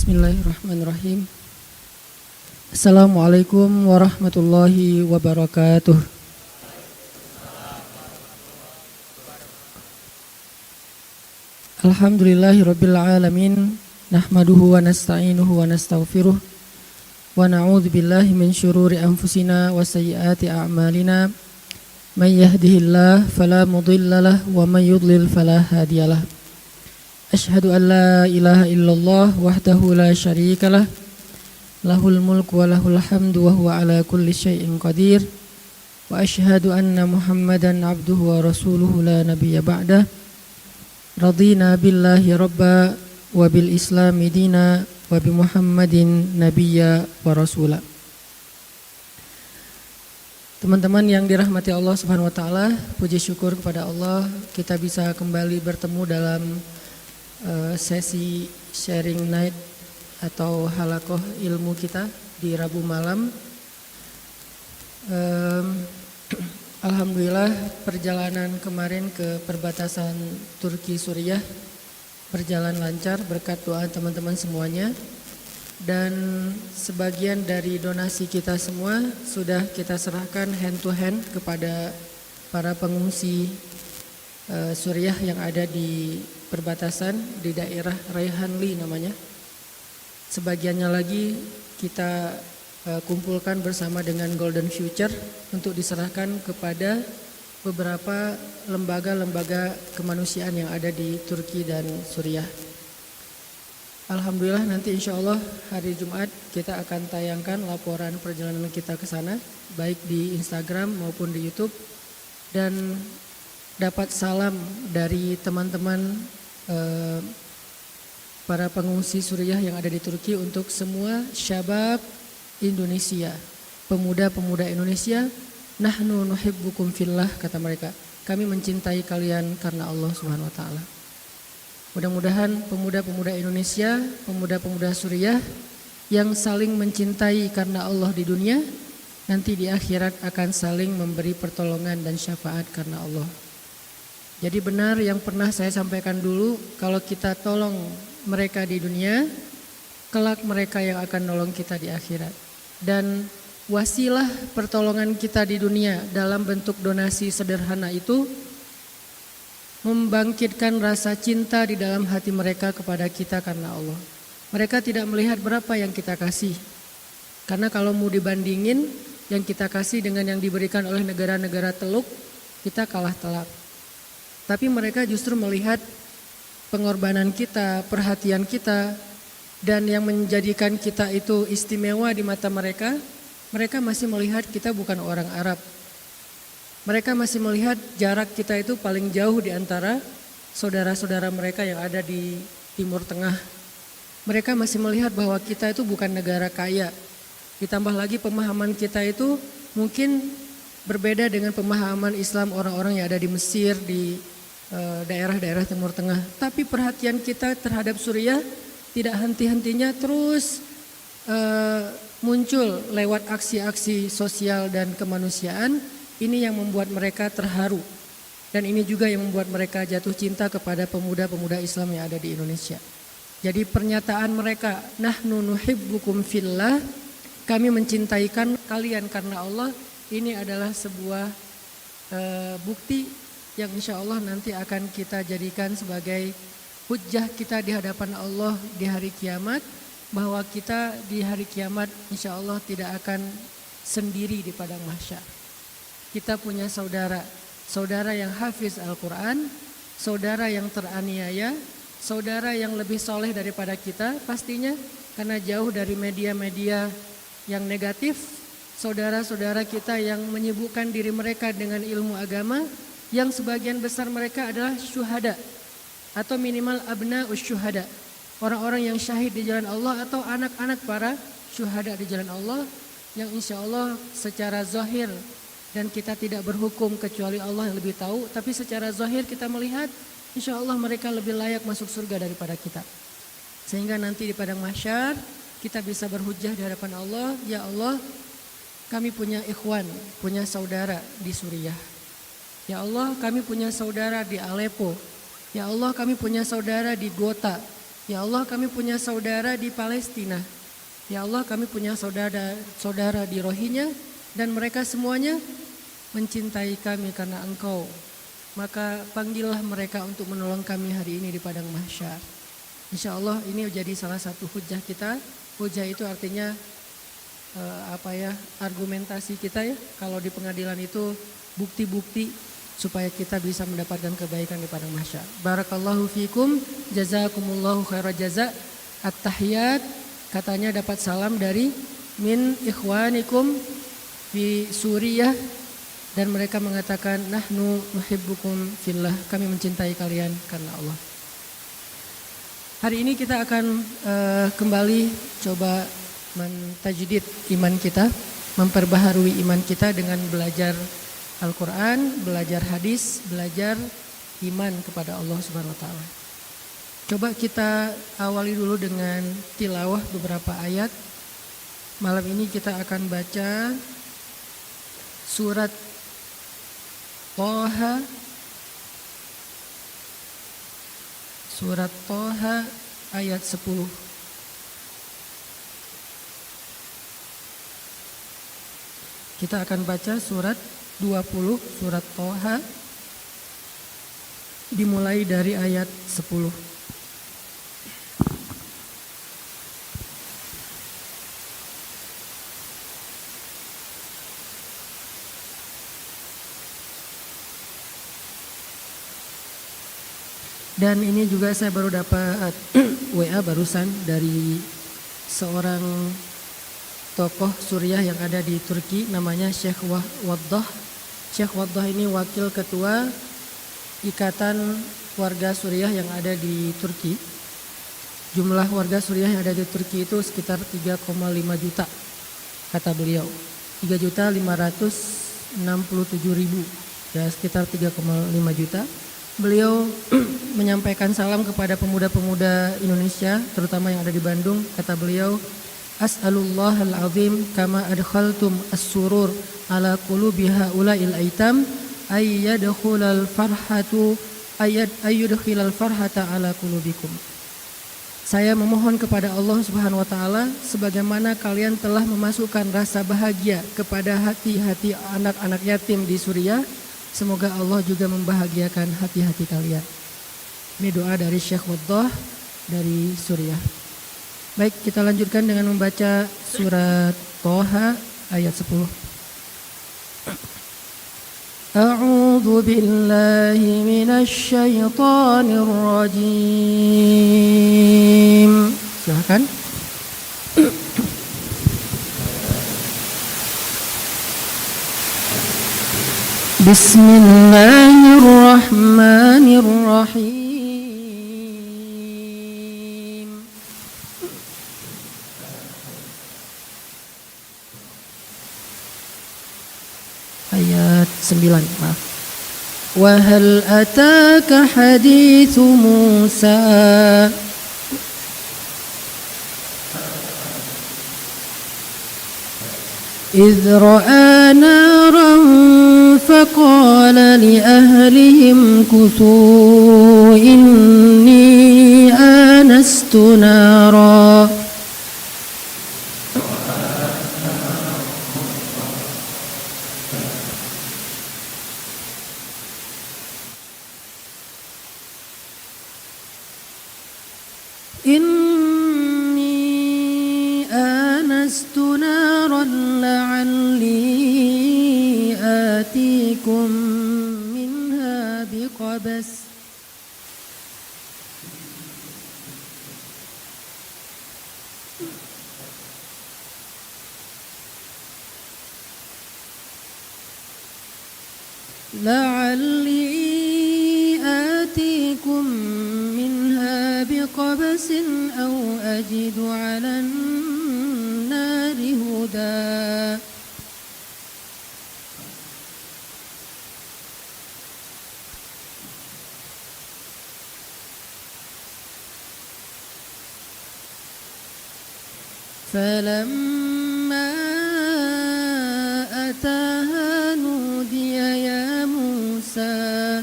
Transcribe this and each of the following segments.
Bismillahirrahmanirrahim. Assalamualaikum warahmatullahi wabarakatuh. Alhamdulillahirabbil alamin. Nahmaduhu wa nasta'inuhu wa nastaghfiruh. Wa na'udzu billahi min syururi anfusina wa sayyiati a'malina. May yahdihillahu fala mudhillalah wa may yudlil fala hadiyalah. Asyhadu an la ilaha illallah wahdahu la syarikalah. Lahul mulku wa lahul hamdu wa huwa ala kulli syai'in qadir. Wa asyhadu anna Muhammadan abduhu wa rasuluhu la nabiyya ba'dah. Radina billahi rabba wa bil islami dina wa bi Muhammadin nabiyya wa rasula. Teman-teman yang dirahmati Allah Subhanahu wa taala, puji syukur kepada Allah kita bisa kembali bertemu dalam sesi sharing night atau halakoh ilmu kita di Rabu malam. Alhamdulillah perjalanan kemarin ke perbatasan Turki Suriah berjalan lancar berkat doa teman-teman semuanya, dan sebagian dari donasi kita semua sudah kita serahkan hand to hand kepada para pengungsi Suriah yang ada di perbatasan di daerah Rayhanli namanya. Sebagiannya lagi kita kumpulkan bersama dengan Golden Future untuk diserahkan kepada beberapa lembaga-lembaga kemanusiaan yang ada di Turki dan Suriah. Alhamdulillah nanti insya Allah hari Jumat kita akan tayangkan laporan perjalanan kita ke sana baik di Instagram maupun di YouTube, dan dapat salam dari teman-teman para pengungsi Suriah yang ada di Turki untuk semua syabab Indonesia, pemuda-pemuda Indonesia. Nahnu nuhibbukum fillah, kata mereka. Kami mencintai kalian karena Allah Subhanahu wa taala. Mudah-mudahan pemuda-pemuda Indonesia, pemuda-pemuda Suriah yang saling mencintai karena Allah di dunia, nanti di akhirat akan saling memberi pertolongan dan syafaat karena Allah. Jadi benar yang pernah saya sampaikan dulu, kalau kita tolong mereka di dunia, kelak mereka yang akan nolong kita di akhirat. Dan wasilah pertolongan kita di dunia dalam bentuk donasi sederhana itu membangkitkan rasa cinta di dalam hati mereka kepada kita karena Allah. Mereka tidak melihat berapa yang kita kasih, karena kalau mau dibandingin yang kita kasih dengan yang diberikan oleh negara-negara teluk, kita kalah telak. Tapi mereka justru melihat pengorbanan kita, perhatian kita, dan yang menjadikan kita itu istimewa di mata mereka. Mereka masih melihat kita bukan orang Arab. Mereka masih melihat jarak kita itu paling jauh di antara saudara-saudara mereka yang ada di Timur Tengah. Mereka masih melihat bahwa kita itu bukan negara kaya. Ditambah lagi pemahaman kita itu mungkin berbeda dengan pemahaman Islam orang-orang yang ada di Mesir, di daerah-daerah Timur Tengah. Tapi perhatian kita terhadap Suriah tidak henti-hentinya terus muncul lewat aksi-aksi sosial dan kemanusiaan. Ini yang membuat mereka terharu, dan ini juga yang membuat mereka jatuh cinta kepada pemuda-pemuda Islam yang ada di Indonesia. Jadi pernyataan mereka, nahnu nuhibbukum fillah, kami mencintai kalian karena Allah, ini adalah sebuah bukti yang insya Allah nanti akan kita jadikan sebagai hujjah kita di hadapan Allah di hari kiamat, bahwa kita di hari kiamat insya Allah tidak akan sendiri di padang mahsyar. Kita punya saudara, saudara yang hafiz Al-Quran, saudara yang teraniaya, saudara yang lebih soleh daripada kita pastinya, karena jauh dari media-media yang negatif. Saudara-saudara kita yang menyibukkan diri mereka dengan ilmu agama, yang sebagian besar mereka adalah syuhada atau minimal abna usyuhada, orang-orang yang syahid di jalan Allah atau anak-anak para syuhada di jalan Allah, yang insya Allah secara zahir, dan kita tidak berhukum kecuali Allah yang lebih tahu, tapi secara zahir kita melihat insya Allah mereka lebih layak masuk surga daripada kita. Sehingga nanti di padang mahsyar kita bisa berhujjah di hadapan Allah, ya Allah kami punya ikhwan, punya saudara di Suriah. Ya Allah kami punya saudara di Aleppo. Ya Allah kami punya saudara di Ghouta. Ya Allah, kami punya saudara di Palestina. Ya Allah, kami punya saudara di Rohingya dan mereka semuanya mencintai kami karena Engkau. Maka panggillah mereka untuk menolong kami hari ini di padang mahsyar. Insya Allah ini jadi salah satu hujah kita. Hujah itu artinya argumentasi kita ya. Kalau di pengadilan itu bukti-bukti supaya kita bisa mendapatkan kebaikan di padang mahsyar. Barakallahu fikum, jazakumullahu khairal jaza. At-tahiyat katanya dapat salam dari min ikhwanikum di Suriah dan mereka mengatakan nahnu nuhibbukum fillah, kami mencintai kalian karena Allah. Hari ini kita akan kembali coba mentajdid iman kita, memperbaharui iman kita dengan belajar Al-Quran, belajar hadis, belajar iman kepada Allah Subhanahu wa taala. Coba kita awali dulu dengan tilawah beberapa ayat. Malam ini kita akan baca surat Toha. Surat Toha ayat 10. Kita akan baca surat 20, surat Toha, dimulai dari ayat 10. Dan ini juga saya baru dapat WA barusan dari seorang tokoh Suriah yang ada di Turki, namanya Syekh Waddah. Syekh Waddah ini wakil ketua Ikatan Warga Suriah yang ada di Turki. Jumlah warga Suriah yang ada di Turki itu sekitar 3,5 juta, kata beliau. 3.567.000, ya sekitar 3,5 juta. Beliau menyampaikan salam kepada pemuda-pemuda Indonesia, terutama yang ada di Bandung. Kata beliau, As'alullahal azim kama adkhaltum as-surur ala qulubi haula'il aitam ayyadkhulal farhata ala qulubikum. Saya memohon kepada Allah Subhanahu wa taala sebagaimana kalian telah memasukkan rasa bahagia kepada hati-hati anak-anak yatim di Suriah, semoga Allah juga membahagiakan hati-hati kalian. Ini doa dari Syekh Waddah dari Suriah. Baik, kita lanjutkan dengan membaca surat Toha ayat 10. A'udzu billahi minasy syaithanir rajim. Silakan. Bismillahirrahmanirrahim. Ayat 9, maaf. Wa hal ataka haditsu Musa. إذ رأى نارا فقال لأهلهم كثوا إني آنست نارا إني آنست نارا لعلي آتيكم منها بقبس بقبس أو أجد على النار هدى فلما أتاها نودي يا موسى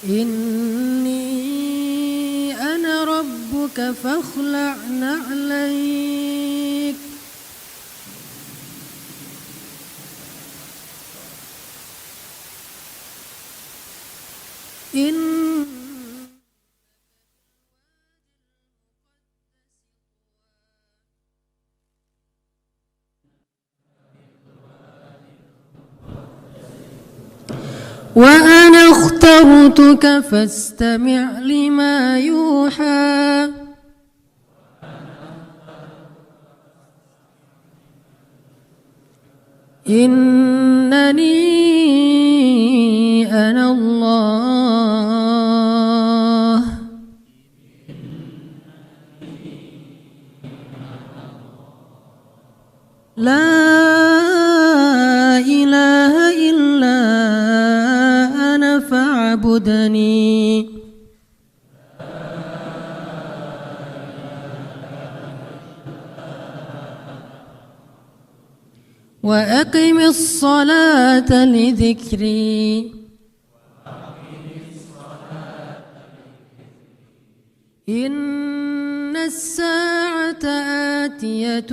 إني أنا ربك فاخلع نعليك وأنا اخترتك فاستمع لما يوحى إنني أنا الله لا إله إلا أنا فاعبدني وأقم الصلاة لذكري إن الساعة آتية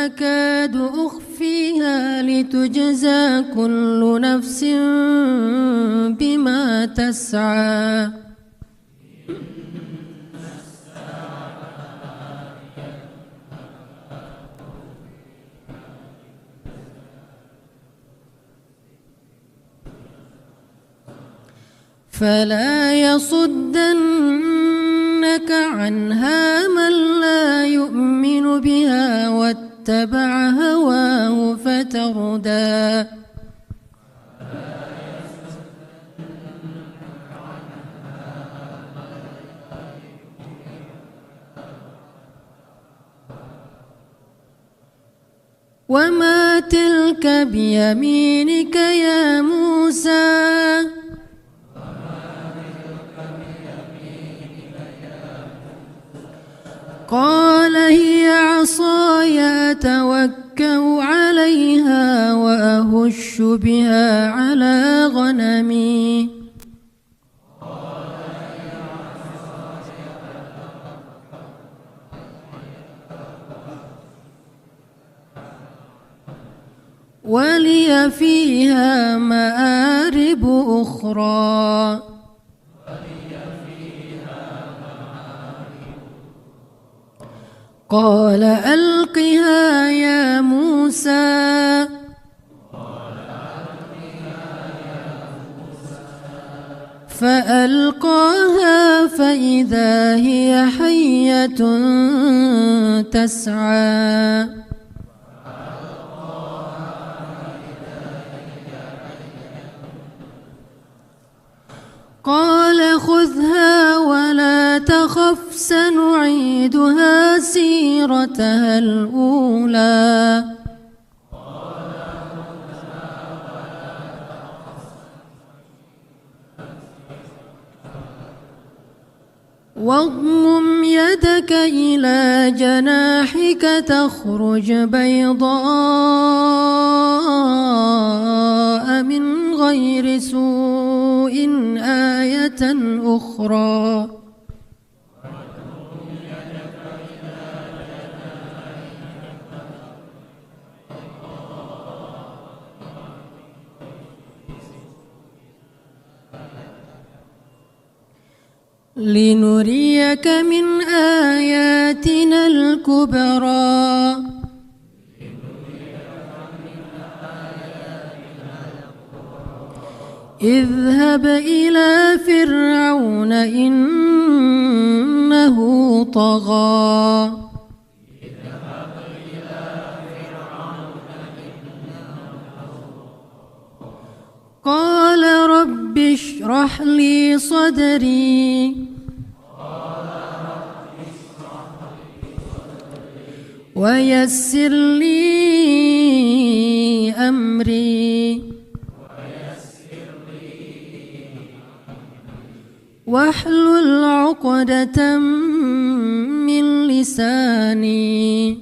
أكاد أخفيها لتجزى كل نفس بما تسعى فلا يصدنك عنها من لا يؤمن بها واتبع هواه فتردى وما تلك بيمينك يا موسى قال هي عصاي أتوكأ عليها وأهش بها على غنمي ولي فيها مآرب أخرى قال ألقها يا موسى فألقاها فإذا هي حية تسعى قال خذها ولا تخف سنعيدها سيرتها الأولى واضمم يدك إلى جناحك تخرج بيضاء من غير سوء آية أخرى لنريك من آياتنا الكبرى اذهب إلى فرعون إنه طغى قال رب اشرح لي صدري ويسر لي أمري واحلل عقدة من لساني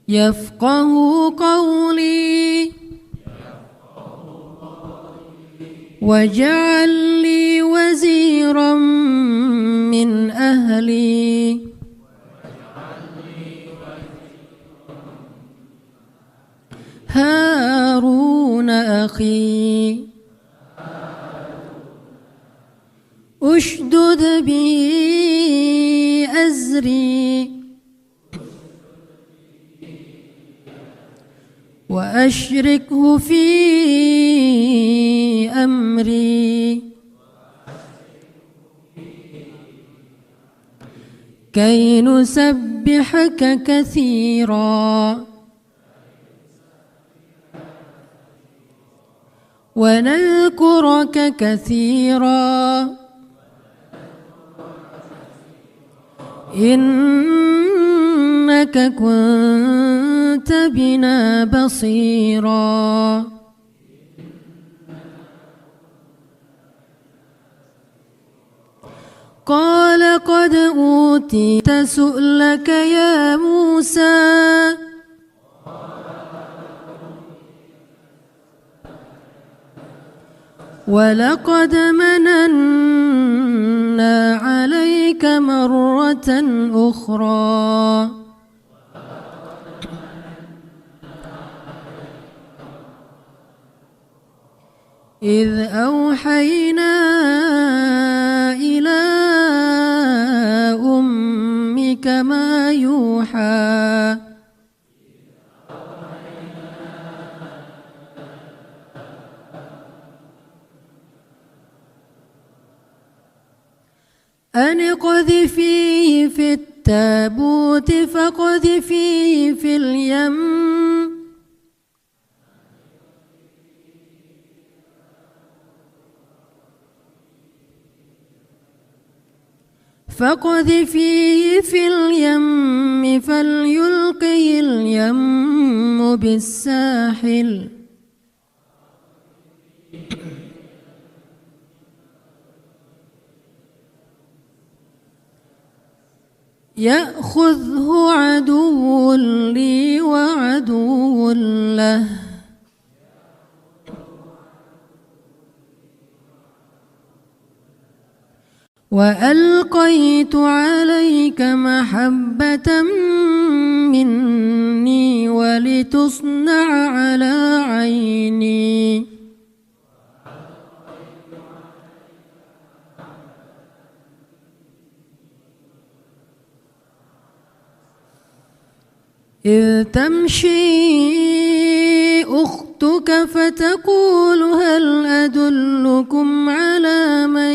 يفقه قولي واجعل لي وزيرا من أهلي هارون أخي أشدد به أزري وأشركه في أمري كي نسبحك كثيرا ونذكرك كثيرا إنك كنت بنا بصيرا قال قد أوتيت سؤلك يا موسى ولقد مننا عليك مرة أخرى إذ أوحينا إلى أمك ما يوحى أن اقذفيه في التابوت فاقذفيه في اليم فليلقه اليم بالساحل يأخذه عدو لي وعدو له وألقيت عليك محبة مني ولتصنع على عيني إذ تمشي أختك فتقول هل أدلكم على من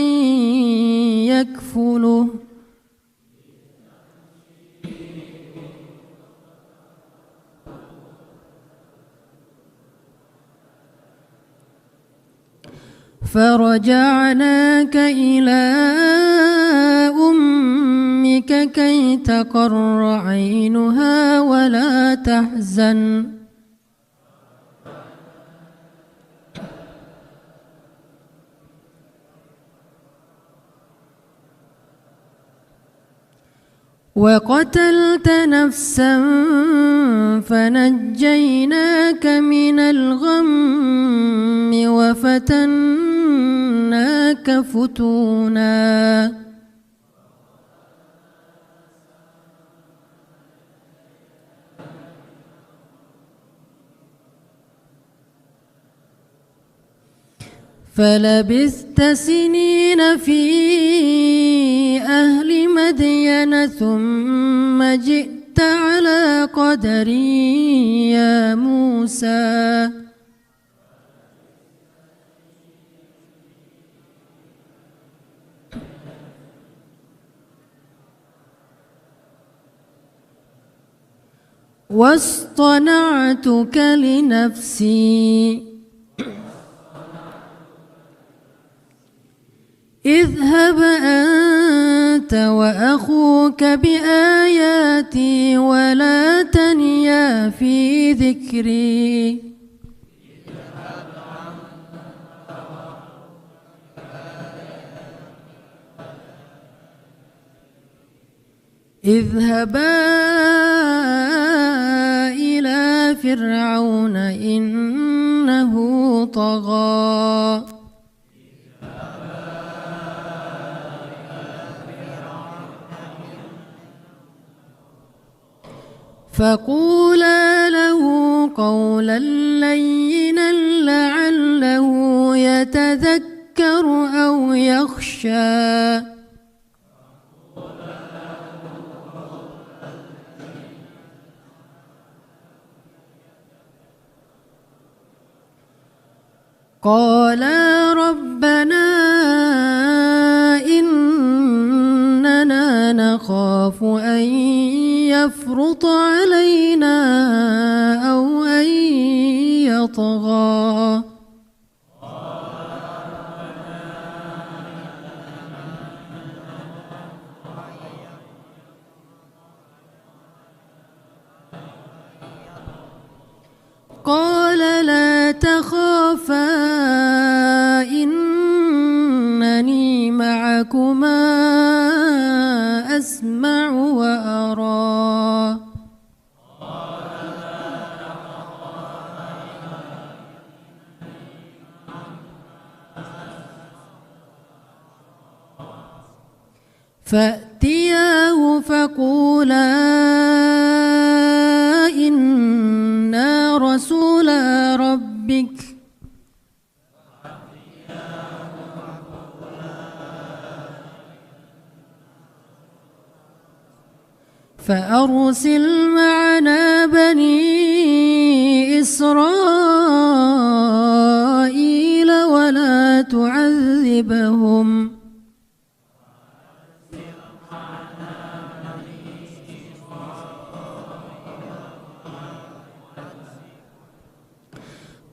يكفله فرجعناك إلى أمك كي تقر عينها ولا تحزن وقتلت نفسا فنجيناك من الغم وفتناك فتونا فلبثت سنين في أهل مدين ثم جئت على قدري يا موسى واصطنعتك لنفسي اذهب أنت وأخوك بآياتي ولا تنيا في ذكري اذهبا إلى فرعون إنه طغى فقولا له قولا لينا لعله يتذكر أو يخشى قالا ربنا إننا نخاف أن يفرط علينا أو أن يطغى قال لا تخافا إنني معكما أسمع وأرى فأتياه فقولا إنا رسولا ربك فأرسل معنا بني إسرائيل ولا تعذبهم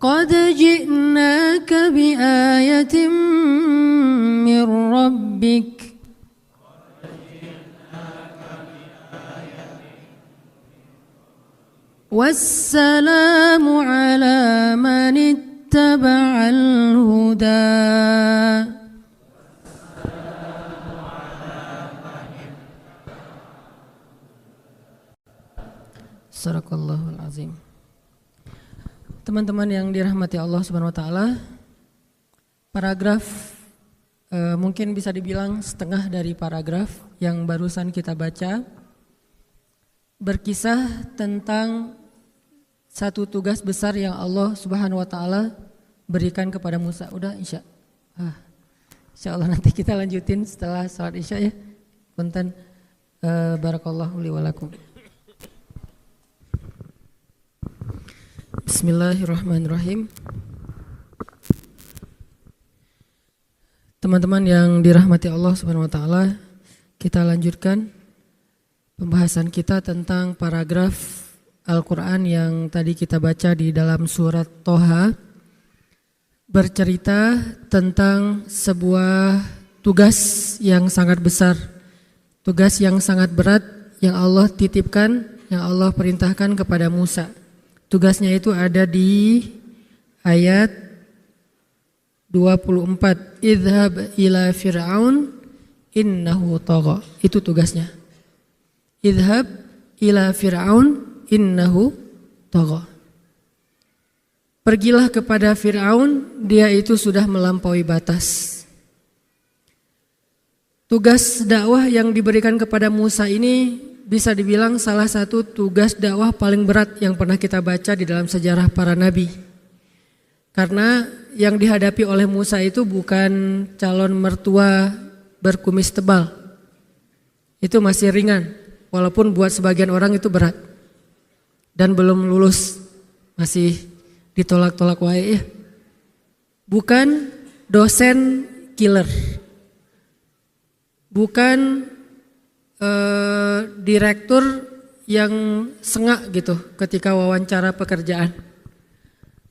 قد جئناك بآية من ربك والسلام على من اتبع الهدى Sadaqallahul azim. Teman-teman yang dirahmati Allah Subhanahu wa taala, paragraf mungkin bisa dibilang setengah dari paragraf yang barusan kita baca berkisah tentang satu tugas besar yang Allah Subhanahu wa taala berikan kepada Musa. Udah Insya Allah nanti kita lanjutin setelah salat Isya ya. Punten, barakallahu li wa lakum. Bismillahirrahmanirrahim. Teman-teman yang dirahmati Allah Subhanahu wa taala, kita lanjutkan pembahasan kita tentang paragraf Al-Qur'an yang tadi kita baca di dalam surat Toha, bercerita tentang sebuah tugas yang sangat besar, tugas yang sangat berat yang Allah titipkan, yang Allah perintahkan kepada Musa. Tugasnya itu ada di ayat 24. Idhab ila fir'aun innahu tagha. Itu tugasnya. Idhab ila fir'aun innahu tagha. Pergilah kepada Fir'aun, dia itu sudah melampaui batas. Tugas dakwah yang diberikan kepada Musa ini bisa dibilang salah satu tugas dakwah paling berat yang pernah kita baca di dalam sejarah para nabi. Karena yang dihadapi oleh Musa itu bukan calon mertua berkumis tebal. Itu masih ringan, walaupun buat sebagian orang itu berat. Dan belum lulus, masih ditolak-tolak wae ya. Bukan dosen killer. Bukan direktur yang sengak gitu ketika wawancara pekerjaan.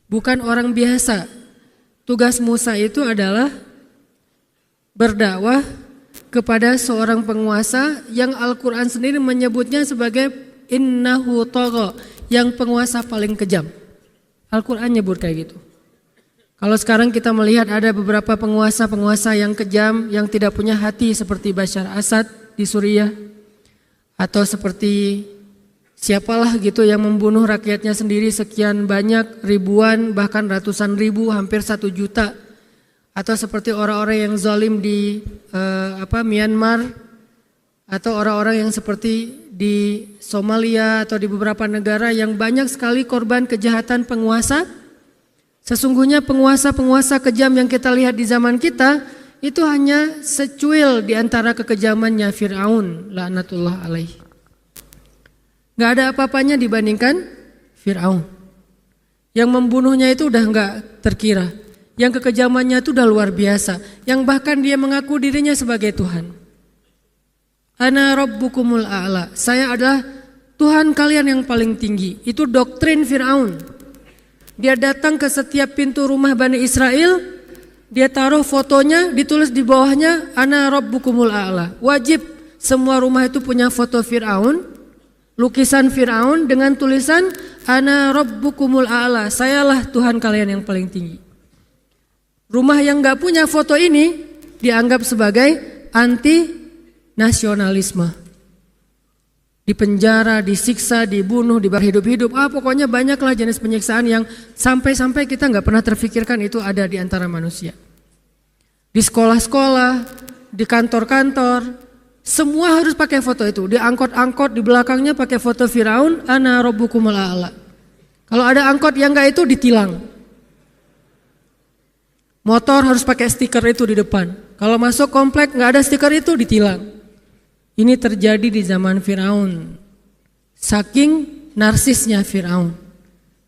Bukan orang biasa. Tugas Musa itu adalah berdakwah kepada seorang penguasa yang Al-Quran sendiri menyebutnya sebagai innahu tagha, yang penguasa paling kejam. Al-Quran nyebut kayak gitu. Kalau sekarang kita melihat ada beberapa penguasa-penguasa yang kejam, yang tidak punya hati seperti Bashar Assad di Suriah, atau seperti siapalah gitu yang membunuh rakyatnya sendiri sekian banyak, ribuan bahkan ratusan ribu, hampir 1 juta, atau seperti orang-orang yang zalim di Myanmar, atau orang-orang yang seperti di Somalia atau di beberapa negara yang banyak sekali korban kejahatan penguasa. Sesungguhnya penguasa-penguasa kejam yang kita lihat di zaman kita itu hanya secuil di antara kekejamannya Fir'aun laknatullah alaih. Gak ada apa-apanya dibandingkan Fir'aun. Yang membunuhnya itu udah gak terkira. Yang kekejamannya itu udah luar biasa. Yang bahkan dia mengaku dirinya sebagai Tuhan. Ana rabbukumul a'la. Saya adalah Tuhan kalian yang paling tinggi. Itu doktrin Fir'aun. Dia datang ke setiap pintu rumah Bani Israel, dia taruh fotonya, ditulis di bawahnya Ana rabbukumul a'la. Wajib semua rumah itu punya foto Fir'aun, lukisan Fir'aun dengan tulisan Ana rabbukumul a'la. Sayalah Tuhan kalian yang paling tinggi. Rumah yang gak punya foto ini dianggap sebagai anti nasionalisme. Dipenjara, disiksa, dibunuh, dibayar hidup-hidup. Pokoknya banyaklah jenis penyiksaan yang sampai-sampai kita gak pernah terfikirkan itu ada di antara manusia. Di sekolah-sekolah, di kantor-kantor, semua harus pakai foto itu. Di angkot-angkot di belakangnya pakai foto Firaun, Ana rabbukumul a'la. Kalau ada angkot yang gak itu ditilang. Motor harus pakai stiker itu di depan. Kalau masuk komplek gak ada stiker itu ditilang. Ini terjadi di zaman Firaun. Saking narsisnya Firaun.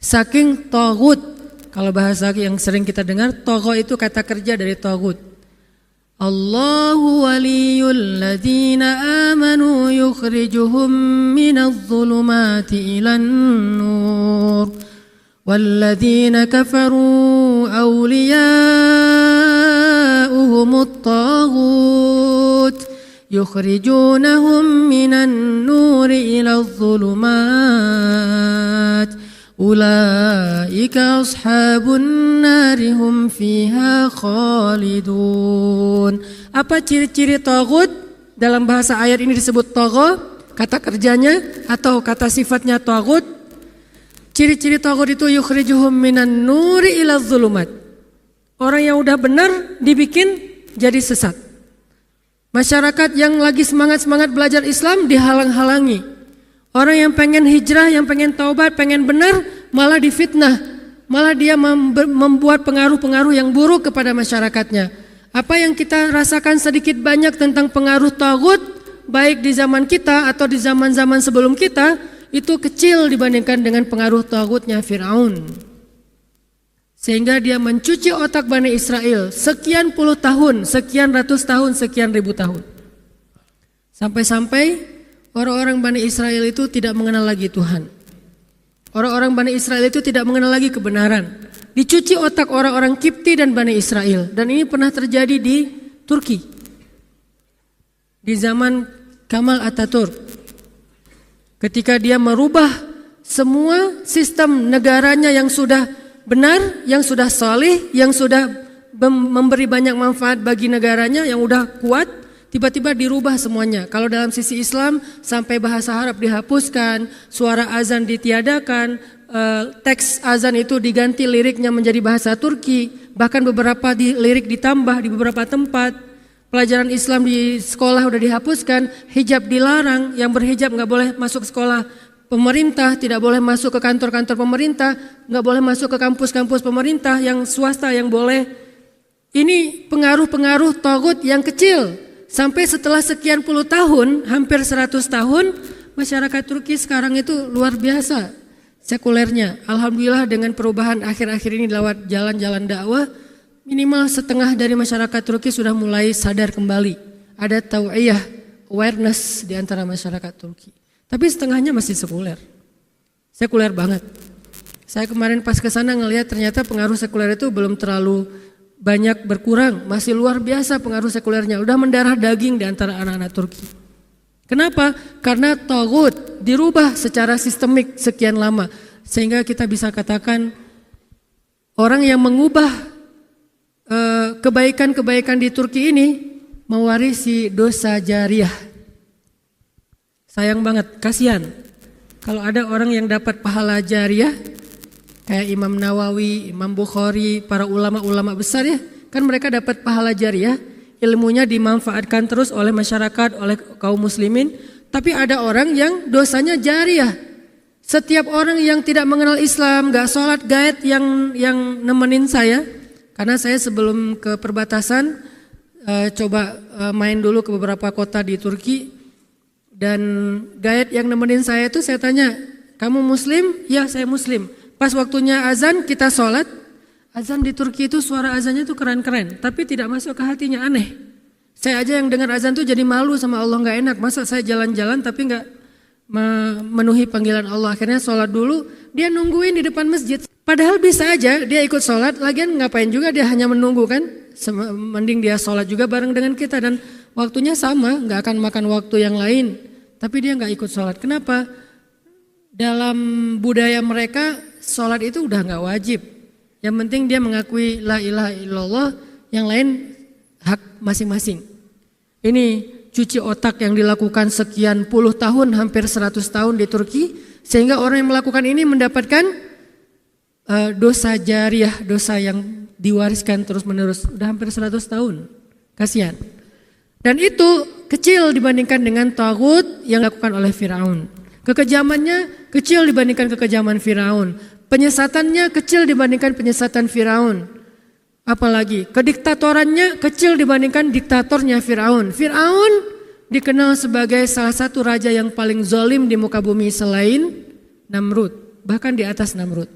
Saking taghut. Kalau bahasa yang sering kita dengar, tagha itu kata kerja dari taghut. Allahu waliyul ladzina amanu yukhrijuhum minadh dhulumati ilan nur. Walladzina kafaru awliya'uhumut taghut. يخرجونهم من النور إلى الظلمات أولئك أصحاب النار هم فيها خالدون. Apa ciri-ciri taghut? Dalam bahasa ayat ini disebut tagha, kata kerjanya atau kata sifatnya taghut. Ciri-ciri taghut itu yukhrijuhum minan nuri ila dhulumat. Orang yang udah benar dibikin jadi sesat. Masyarakat yang lagi semangat-semangat belajar Islam dihalang-halangi. Orang yang pengen hijrah, yang pengen taubat, pengen benar, malah difitnah. Malah dia membuat pengaruh-pengaruh yang buruk kepada masyarakatnya. Apa yang kita rasakan sedikit banyak tentang pengaruh taghut, baik di zaman kita atau di zaman-zaman sebelum kita, itu kecil dibandingkan dengan pengaruh taghutnya Fir'aun. Sehingga dia mencuci otak Bani Israel sekian puluh tahun, sekian ratus tahun, sekian ribu tahun. Sampai-sampai orang-orang Bani Israel itu tidak mengenal lagi Tuhan. Orang-orang Bani Israel itu tidak mengenal lagi kebenaran. Dicuci otak orang-orang Kipti dan Bani Israel. Dan ini pernah terjadi di Turki. Di zaman Kemal Atatürk. Ketika dia merubah semua sistem negaranya yang sudah benar, yang sudah saleh, yang sudah memberi banyak manfaat bagi negaranya, yang udah kuat, tiba-tiba dirubah semuanya. Kalau dalam sisi Islam sampai bahasa Arab dihapuskan, suara azan ditiadakan, teks azan itu diganti liriknya menjadi bahasa Turki, bahkan beberapa lirik ditambah di beberapa tempat. Pelajaran Islam di sekolah udah dihapuskan, hijab dilarang, yang berhijab nggak boleh masuk sekolah pemerintah, tidak boleh masuk ke kantor-kantor pemerintah, nggak boleh masuk ke kampus-kampus pemerintah, yang swasta yang boleh. Ini pengaruh-pengaruh taghut yang kecil. Sampai setelah sekian puluh tahun, hampir 100 tahun, masyarakat Turki sekarang itu luar biasa sekulernya. Alhamdulillah dengan perubahan akhir-akhir ini lewat jalan-jalan dakwah, minimal setengah dari masyarakat Turki sudah mulai sadar kembali. Ada tau'iyah, awareness di antara masyarakat Turki. Tapi setengahnya masih sekuler. Sekuler banget. Saya kemarin pas ke sana ngelihat ternyata pengaruh sekuler itu belum terlalu banyak berkurang. Masih luar biasa pengaruh sekulernya. Udah mendarah daging di antara anak-anak Turki. Kenapa? Karena taghut dirubah secara sistemik sekian lama. Sehingga kita bisa katakan orang yang mengubah kebaikan-kebaikan di Turki ini mewarisi dosa jariah. Sayang banget, kasihan. Kalau ada orang yang dapat pahala jariah, kayak Imam Nawawi, Imam Bukhari, para ulama-ulama besar ya, kan mereka dapat pahala jariah, ilmunya dimanfaatkan terus oleh masyarakat, oleh kaum muslimin, Tapi ada orang yang dosanya jariyah. Setiap orang yang tidak mengenal Islam, gak sholat gaib yang nemenin saya. Karena saya sebelum ke perbatasan coba main dulu ke beberapa kota di Turki. Dan gaib yang nemenin saya itu saya tanya, kamu muslim? Ya, saya muslim. Pas waktunya azan kita sholat. Azan di Turki itu suara azannya tuh keren-keren. Tapi tidak masuk ke hatinya, aneh. Saya aja yang dengar azan tuh jadi malu sama Allah, gak enak. Masa saya jalan-jalan tapi gak memenuhi panggilan Allah. Akhirnya sholat dulu, dia nungguin di depan masjid. Padahal bisa aja dia ikut sholat, lagian ngapain juga dia hanya menunggu kan. Mending dia sholat juga bareng dengan kita dan waktunya sama, gak akan makan waktu yang lain. Tapi dia gak ikut sholat. Kenapa? Dalam budaya mereka sholat itu udah gak wajib. Yang penting dia mengakui la ilaha illallah, yang lain hak masing-masing. Ini cuci otak yang dilakukan sekian puluh tahun, hampir 100 tahun di Turki. Sehingga orang yang melakukan ini mendapatkan dosa jariyah, dosa yang diwariskan terus-menerus. Udah hampir 100 tahun. Kasihan. Dan itu kecil dibandingkan dengan taghut yang dilakukan oleh Firaun. Kekejamannya kecil dibandingkan kekejaman Firaun. Penyesatannya kecil dibandingkan penyesatan Firaun. Apalagi kediktatorannya kecil dibandingkan diktatornya Firaun. Firaun dikenal sebagai salah satu raja yang paling zalim di muka bumi selain Namrud, bahkan di atas Namrud.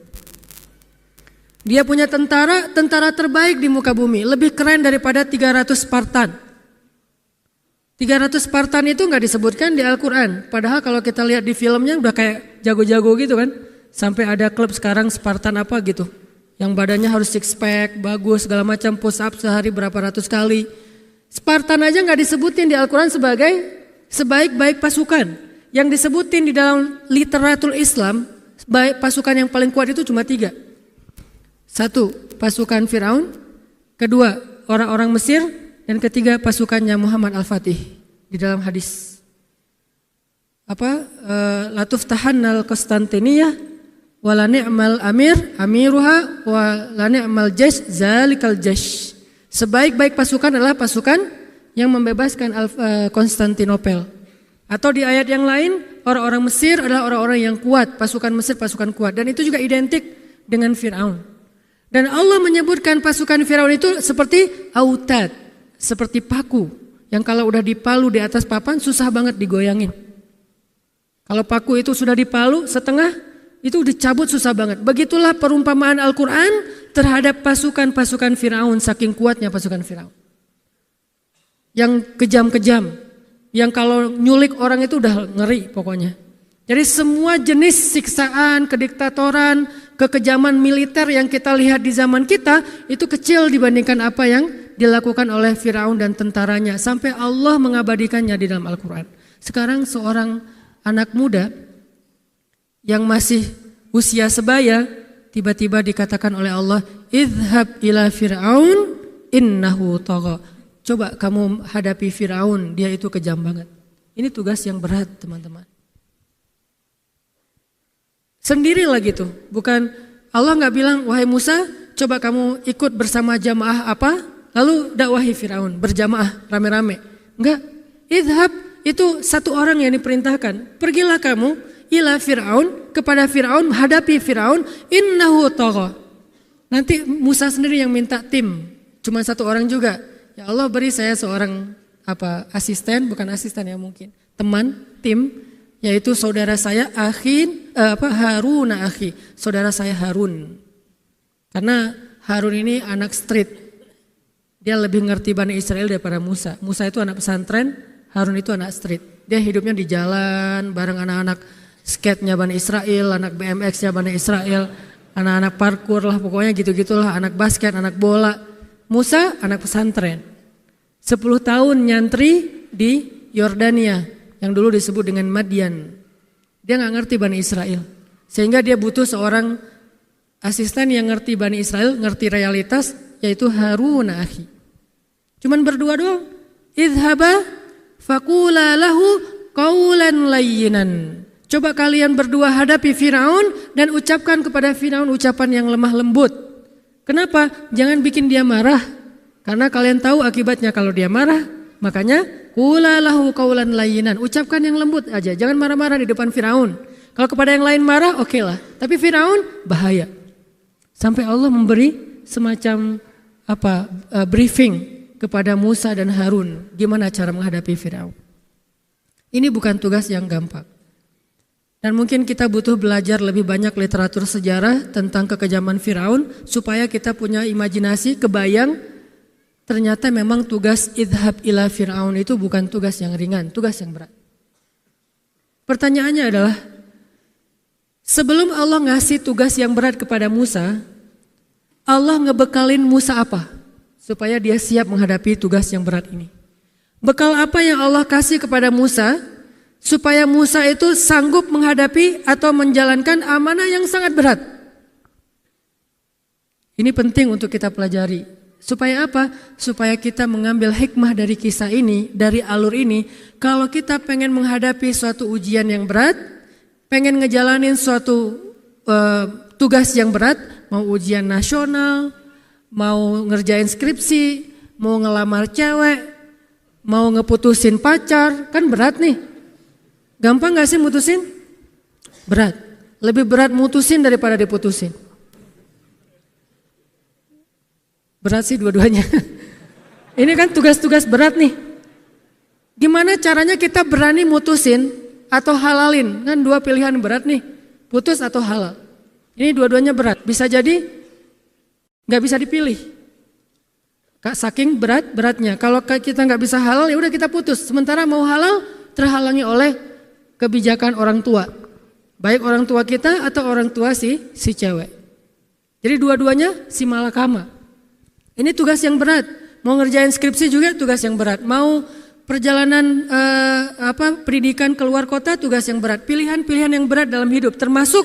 Dia punya tentara terbaik di muka bumi, lebih keren daripada 300 Spartan. 300 Spartan itu nggak disebutkan di Al-Quran, padahal kalau kita lihat di filmnya udah kayak jago-jago gitu kan. Sampai ada klub sekarang Spartan apa gitu. Yang badannya harus six pack, bagus, segala macam, push up sehari berapa ratus kali. Spartan aja gak disebutin di Al-Quran sebagai sebaik-baik pasukan. Yang disebutin di dalam literatur Islam, pasukan yang paling kuat itu cuma 3. 1, pasukan Firaun. 2, orang-orang Mesir. Dan 3, pasukannya Muhammad Al-Fatih di dalam hadis. Latuf tahannal Konstantiniyah. Wala ni'mal amiruha wa la ni'mal jaysh zalikal jaysh. Sebaik-baik pasukan adalah pasukan yang membebaskan Konstantinopel. Atau di ayat yang lain, orang-orang Mesir adalah orang-orang yang kuat, pasukan Mesir pasukan kuat, dan itu juga identik dengan Firaun. Dan Allah menyebutkan pasukan Firaun itu seperti autad, seperti paku yang kalau udah dipalu di atas papan susah banget digoyangin. Kalau paku itu sudah dipalu setengah, itu dicabut susah banget. Begitulah perumpamaan Al-Quran terhadap pasukan-pasukan Firaun, saking kuatnya pasukan Firaun. Yang kejam-kejam, yang kalau nyulik orang itu udah ngeri pokoknya. Jadi semua jenis siksaan, kediktatoran, kekejaman militer yang kita lihat di zaman kita itu kecil dibandingkan apa yang dilakukan oleh Firaun dan tentaranya. Sampai Allah mengabadikannya di dalam Al-Quran. Sekarang seorang anak muda yang masih usia sebaya tiba-tiba dikatakan oleh Allah, idhab ila Fir'aun innahu tagha. Coba kamu hadapi Firaun, dia itu kejam banget. Ini tugas yang berat, teman-teman. Sendirilah gitu, bukan Allah nggak bilang, wahai Musa, coba kamu ikut bersama jamaah apa, lalu dakwahi Firaun berjamaah rame-rame. Enggak, idhab itu satu orang yang diperintahkan. Pergilah kamu ila Fir'aun, kepada Fir'aun, hadapi Fir'aun, innahu tagha. Nanti Musa sendiri yang minta tim, cuma satu orang juga. Ya Allah, beri saya seorang asisten, bukan asisten ya mungkin, teman, tim, yaitu saudara saya Harun akhi, saudara saya Harun. Karena Harun ini anak street. Dia lebih ngerti Bani Israel daripada Musa. Musa itu anak pesantren, Harun itu anak street. Dia hidupnya di jalan bareng anak-anak skate-nya Bani Israel, anak BMX-nya Bani Israel, anak-anak parkour lah, pokoknya gitu-gitulah, anak basket, anak bola. Musa anak pesantren. 10 tahun nyantri di Yordania yang dulu disebut dengan Madian. Dia gak ngerti Bani Israel. Sehingga dia butuh seorang asisten yang ngerti Bani Israel, ngerti realitas, yaitu Harun akhi. Cuman berdua doang. Idhaba faqula lahu qawlan layyinan. Coba kalian berdua hadapi Firaun dan ucapkan kepada Firaun ucapan yang lemah lembut. Kenapa? Jangan bikin dia marah. Karena kalian tahu akibatnya kalau dia marah, Makanya qula lahu qaulan layyinan, ucapkan yang lembut aja, jangan marah-marah di depan Firaun. Kalau kepada yang lain marah, oke lah. Tapi Firaun bahaya. Sampai Allah memberi semacam briefing kepada Musa dan Harun gimana cara menghadapi Firaun. Ini bukan tugas yang gampang. Dan mungkin kita butuh belajar lebih banyak literatur sejarah tentang kekejaman Firaun supaya kita punya imajinasi, kebayang ternyata memang tugas idhab ila Firaun itu bukan tugas yang ringan, tugas yang berat. Pertanyaannya adalah, sebelum Allah ngasih tugas yang berat kepada Musa, Allah ngebekalin Musa apa? Supaya dia siap menghadapi tugas yang berat ini. Bekal apa yang Allah kasih kepada Musa supaya Musa itu sanggup menghadapi atau menjalankan amanah yang sangat berat? Ini penting untuk kita pelajari. Supaya apa? Supaya kita mengambil hikmah dari kisah ini, dari alur ini. Kalau kita pengen menghadapi suatu ujian yang berat, pengen ngejalanin suatu tugas yang berat, mau ujian nasional, mau ngerjain skripsi, mau ngelamar cewek, mau ngeputusin pacar, kan berat nih. Gampang gak sih mutusin? Berat. Lebih berat mutusin daripada diputusin. Berat sih dua-duanya. Ini kan tugas-tugas berat nih. Gimana caranya kita berani mutusin atau halalin? Kan dua pilihan berat nih, putus atau halal. Ini dua-duanya berat. Bisa jadi gak bisa dipilih. Saking beratnya. Kalau kita nggak bisa halal, ya udah kita putus. Sementara mau halal terhalangi oleh kebijakan orang tua, baik orang tua kita atau orang tua si cewek. Jadi dua-duanya si malakama. Ini tugas yang berat. Mau ngerjain skripsi juga tugas yang berat. Mau perjalanan pendidikan keluar kota tugas yang berat. Pilihan-pilihan yang berat dalam hidup, termasuk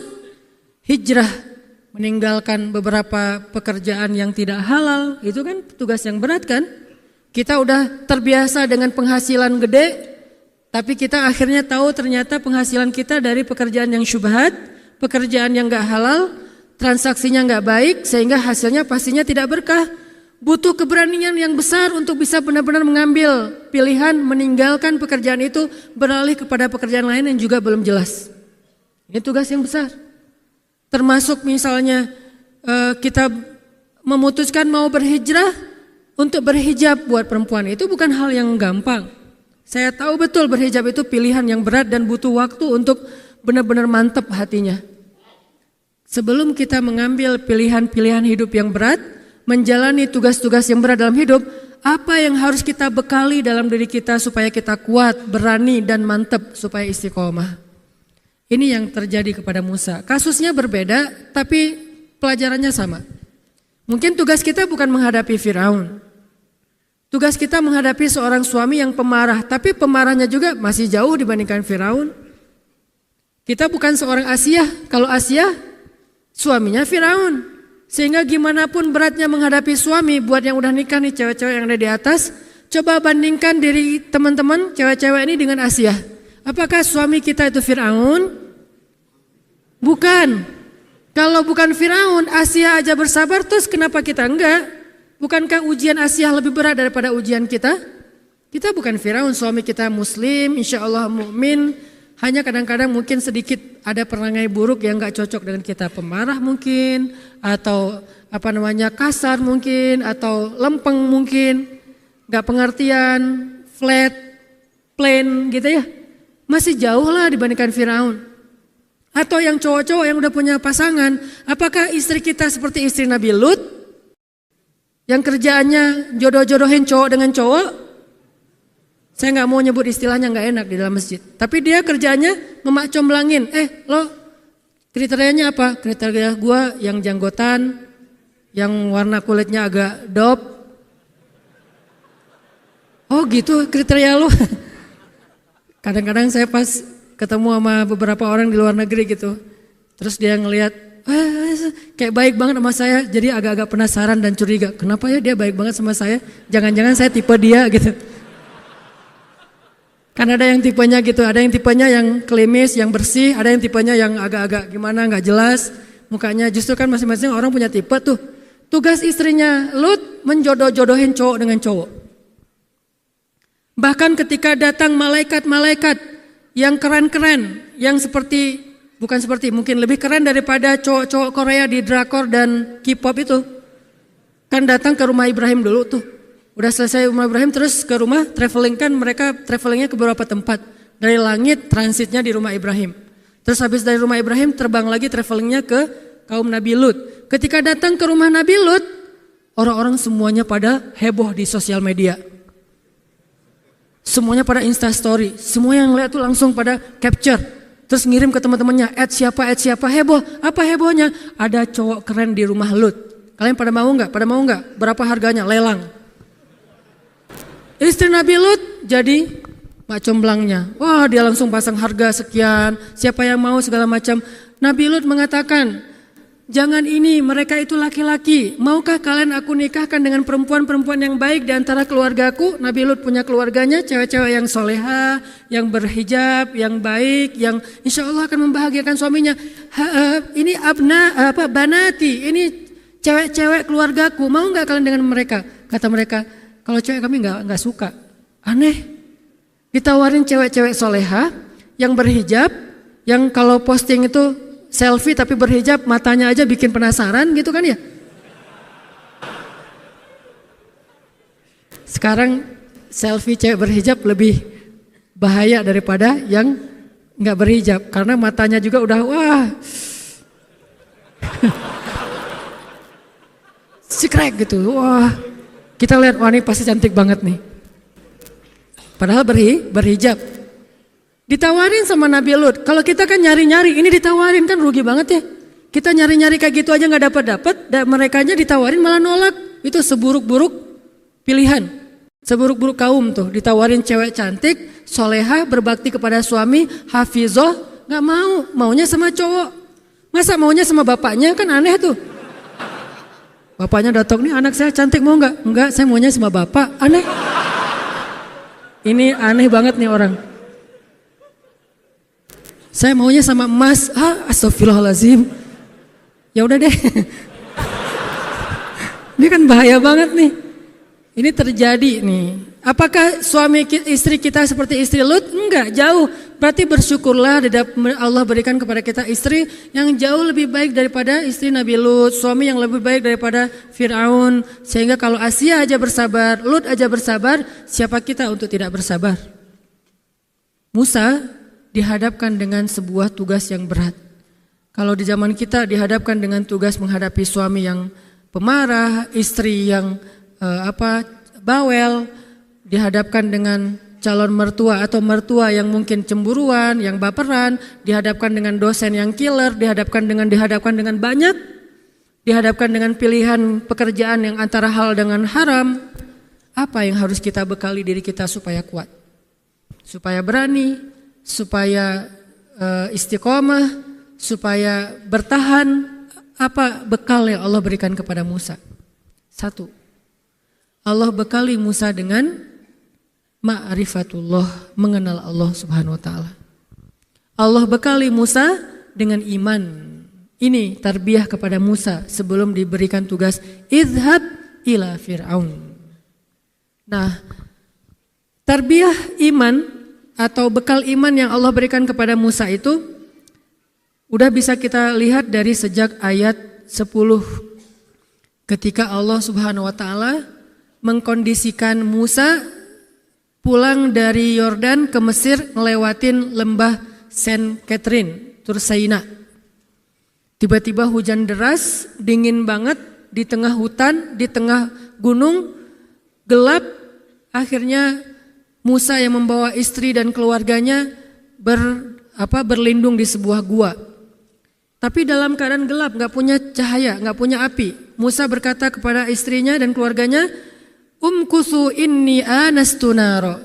hijrah. Meninggalkan beberapa pekerjaan yang tidak halal, itu kan tugas yang berat kan. Kita udah terbiasa dengan penghasilan gede, tapi kita akhirnya tahu ternyata penghasilan kita dari pekerjaan yang syubhat, pekerjaan yang gak halal, transaksinya gak baik, sehingga hasilnya pastinya tidak berkah. Butuh keberanian yang besar untuk bisa benar-benar mengambil pilihan, meninggalkan pekerjaan itu, beralih kepada pekerjaan lain yang juga belum jelas. Ini tugas yang besar. Termasuk misalnya kita memutuskan mau berhijrah untuk berhijab buat perempuan. Itu bukan hal yang gampang. Saya tahu betul berhijab itu pilihan yang berat dan butuh waktu untuk benar-benar mantap hatinya. Sebelum kita mengambil pilihan-pilihan hidup yang berat, menjalani tugas-tugas yang berat dalam hidup, apa yang harus kita bekali dalam diri kita supaya kita kuat, berani dan mantap supaya istiqomah. Ini yang terjadi kepada Musa. Kasusnya berbeda, tapi pelajarannya sama. Mungkin tugas kita bukan menghadapi Firaun. Tugas kita menghadapi seorang suami yang pemarah, tapi pemarahnya juga masih jauh dibandingkan Firaun. Kita bukan seorang Asiyah. Kalau Asiyah, suaminya Firaun. Sehingga gimana pun beratnya menghadapi suami, buat yang udah nikah nih cewek-cewek yang ada di atas, coba bandingkan diri teman-teman cewek-cewek ini dengan Asiyah. Apakah suami kita itu Firaun? Bukan. Kalau bukan Firaun, Asiyah aja bersabar, terus kenapa kita enggak? Bukankah ujian Asiyah lebih berat daripada ujian kita? Kita bukan Firaun, suami kita muslim, insya Allah mukmin. Hanya kadang-kadang mungkin sedikit ada perangai buruk yang enggak cocok dengan kita. Pemarah mungkin, atau kasar mungkin, atau lempeng mungkin. Enggak pengertian, flat, plain gitu ya. Masih jauh lah dibandingkan Firaun. Atau yang cowok-cowok yang udah punya pasangan, apakah istri kita seperti istri Nabi Lut? Yang kerjaannya jodoh-jodohin cowok dengan cowok? Saya gak mau nyebut istilahnya, gak enak di dalam masjid. Tapi dia kerjaannya memakcomblangin. Lo kriterianya apa? Kriteria gua yang janggotan, yang warna kulitnya agak dop. Oh gitu kriteria lo. Kadang-kadang saya pas ketemu sama beberapa orang di luar negeri gitu, terus dia ngelihat, kayak baik banget sama saya, jadi agak-agak penasaran dan curiga, kenapa ya dia baik banget sama saya, jangan-jangan saya tipe dia gitu. Kan ada yang tipenya gitu, ada yang tipenya yang klimis, yang bersih, ada yang tipenya yang agak-agak gimana, gak jelas mukanya. Justru kan masing-masing orang punya tipe tuh. Tugas istrinya Lut menjodoh-jodohin cowok dengan cowok. Bahkan ketika datang malaikat-malaikat yang keren-keren, yang mungkin lebih keren daripada cowok-cowok Korea di drakor dan K-pop itu. Kan datang ke rumah Ibrahim dulu tuh. Udah selesai rumah Ibrahim terus ke rumah traveling, kan mereka travelingnya ke beberapa tempat. Dari langit transitnya di rumah Ibrahim. Terus habis dari rumah Ibrahim terbang lagi travelingnya ke kaum Nabi Lut. Ketika datang ke rumah Nabi Lut, orang-orang semuanya pada heboh di sosial media. Semuanya pada Instastory. Semua yang lihat tuh langsung pada capture. Terus ngirim ke teman-temannya, add siapa, heboh. Apa hebohnya? Ada cowok keren di rumah Lut. Kalian pada mau nggak? Berapa harganya? Lelang. Istri Nabi Lut jadi mak comblangnya. Wah, dia langsung pasang harga sekian. Siapa yang mau segala macam. Nabi Lut mengatakan, jangan ini, mereka itu laki-laki. Maukah kalian aku nikahkan dengan perempuan-perempuan yang baik di antara keluargaku? Nabi Lut punya keluarganya, cewek-cewek yang soleha, yang berhijab, yang baik, yang insya Allah akan membahagiakan suaminya. Ini banati, ini cewek-cewek keluargaku. Mau nggak kalian dengan mereka? Kata mereka, kalau cewek kami nggak suka. Aneh. Ditawarin cewek-cewek soleha yang berhijab, yang kalau posting itu selfie tapi berhijab, matanya aja bikin penasaran gitu kan ya. Sekarang selfie cewek berhijab lebih bahaya daripada yang nggak berhijab karena matanya juga udah wah sikrek gitu. Wah, kita lihat wah ini pasti cantik banget nih. Padahal berhijab. Ditawarin sama Nabi Lut. Kalau kita kan nyari-nyari, ini ditawarin kan rugi banget ya. Kita nyari-nyari kayak gitu aja nggak dapat, dan merekanya ditawarin malah nolak. Itu seburuk-buruk pilihan, seburuk-buruk kaum tuh. Ditawarin cewek cantik, soleha, berbakti kepada suami, hafizoh, nggak mau, maunya sama cowok. Masa maunya sama bapaknya, kan aneh tuh. Bapaknya datang, nih anak saya cantik mau nggak? Enggak, saya maunya sama bapak, aneh. Ini aneh banget nih orang. Saya maunya sama emas. Astagfirullahaladzim. Ya udah deh. Ini kan bahaya banget nih. Ini terjadi nih. Apakah suami istri kita seperti istri Lut? Enggak, jauh. Berarti bersyukurlah Allah berikan kepada kita istri yang jauh lebih baik daripada istri Nabi Lut, suami yang lebih baik daripada Fir'aun. Sehingga kalau Asia aja bersabar, Lut aja bersabar, siapa kita untuk tidak bersabar? Musa dihadapkan dengan sebuah tugas yang berat. Kalau di zaman kita dihadapkan dengan tugas menghadapi suami yang pemarah, istri yang bawel, dihadapkan dengan calon mertua atau mertua yang mungkin cemburuan, yang baperan, dihadapkan dengan dosen yang killer, dihadapkan dengan banyak, dihadapkan dengan pilihan pekerjaan yang antara halal dengan haram. Apa yang harus kita bekali diri kita supaya kuat? Supaya berani, supaya istiqomah, supaya bertahan. Apa bekal yang Allah berikan kepada Musa? Satu, Allah bekali Musa dengan ma'rifatullah, mengenal Allah Subhanahu wa taala. Allah bekali Musa dengan iman. Ini tarbiyah kepada Musa sebelum diberikan tugas idhab ila Fir'aun. Nah, tarbiyah iman atau bekal iman yang Allah berikan kepada Musa itu udah bisa kita lihat dari sejak ayat 10. Ketika Allah Subhanahu wa taala mengkondisikan Musa pulang dari Yordan ke Mesir ngelewatin lembah Saint Catherine, Tursaina. Tiba-tiba hujan deras, dingin banget di tengah hutan, di tengah gunung, gelap. Akhirnya Musa yang membawa istri dan keluarganya berlindung di sebuah gua. Tapi dalam keadaan gelap, nggak punya cahaya, nggak punya api. Musa berkata kepada istrinya dan keluarganya, Umkusu inni anastu naro.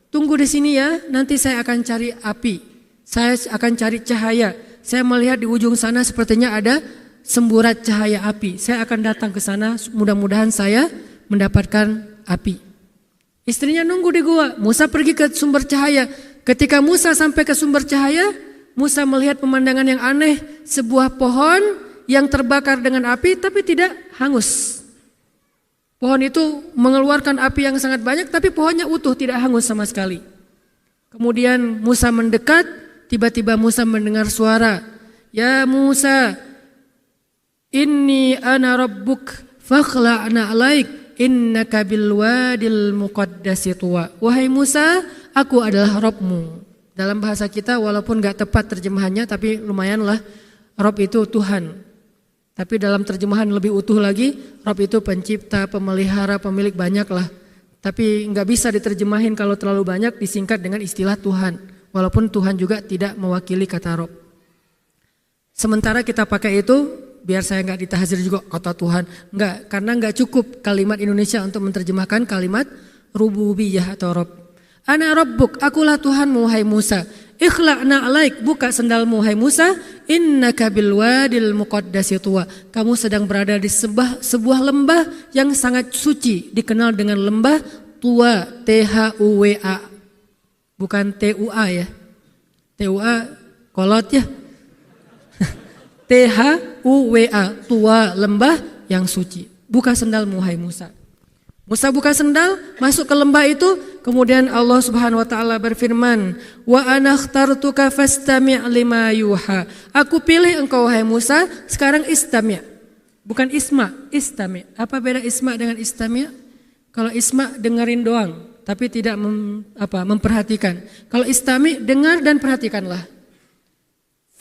Tunggu di sini ya, nanti saya akan cari api. Saya akan cari cahaya. Saya melihat di ujung sana sepertinya ada semburat cahaya api. Saya akan datang ke sana, mudah-mudahan saya mendapatkan api. Istrinya nunggu di gua. Musa pergi ke sumber cahaya. Ketika Musa sampai ke sumber cahaya, Musa melihat pemandangan yang aneh. Sebuah pohon yang terbakar dengan api tapi tidak hangus. Pohon itu mengeluarkan api yang sangat banyak, tapi pohonnya utuh, tidak hangus sama sekali. Kemudian Musa mendekat, tiba-tiba Musa mendengar suara, "Ya Musa, inni ana rabbuk fakhla'na 'alaik innaka bil wadil muqaddasi tuwa." Wahai Musa, aku adalah Rabbmu. Dalam bahasa kita walaupun gak tepat terjemahannya, tapi lumayanlah. Rabb itu Tuhan. Tapi dalam terjemahan lebih utuh lagi, Rabb itu pencipta, pemelihara, pemilik, banyak lah. Tapi nggak bisa diterjemahin kalau terlalu banyak, disingkat dengan istilah Tuhan. Walaupun Tuhan juga tidak mewakili kata Rabb. Sementara kita pakai itu, biar saya nggak ditahzir juga kata Tuhan. Nggak, karena nggak cukup kalimat Indonesia untuk menerjemahkan kalimat rububiyah atau Rabb. Ana Rabbuk, akulah Tuhanmu hai Musa. Ikhla'na 'alaik, buka sendalmu hai Musa, innaka bil wadil muqaddasi tuwa. Kamu sedang berada di sebuah lembah yang sangat suci, dikenal dengan lembah Tuwa, T-H-U-W-A. Bukan T-U-A ya. T-U-A kolot ya. T-H-U-W-A, Tuwa, lembah yang suci. Buka sendalmu hai Musa. Musa buka sendal, masuk ke lembah itu, kemudian Allah Subhanahu wa taala berfirman, "Wa ana akhtartuka fastami' lima yuha." Aku pilih engkau hai Musa, sekarang istami'. Bukan isma, istami'. Apa beda isma dengan istami'? Kalau isma dengerin doang, tapi tidak memperhatikan. Kalau istami' dengar dan perhatikanlah.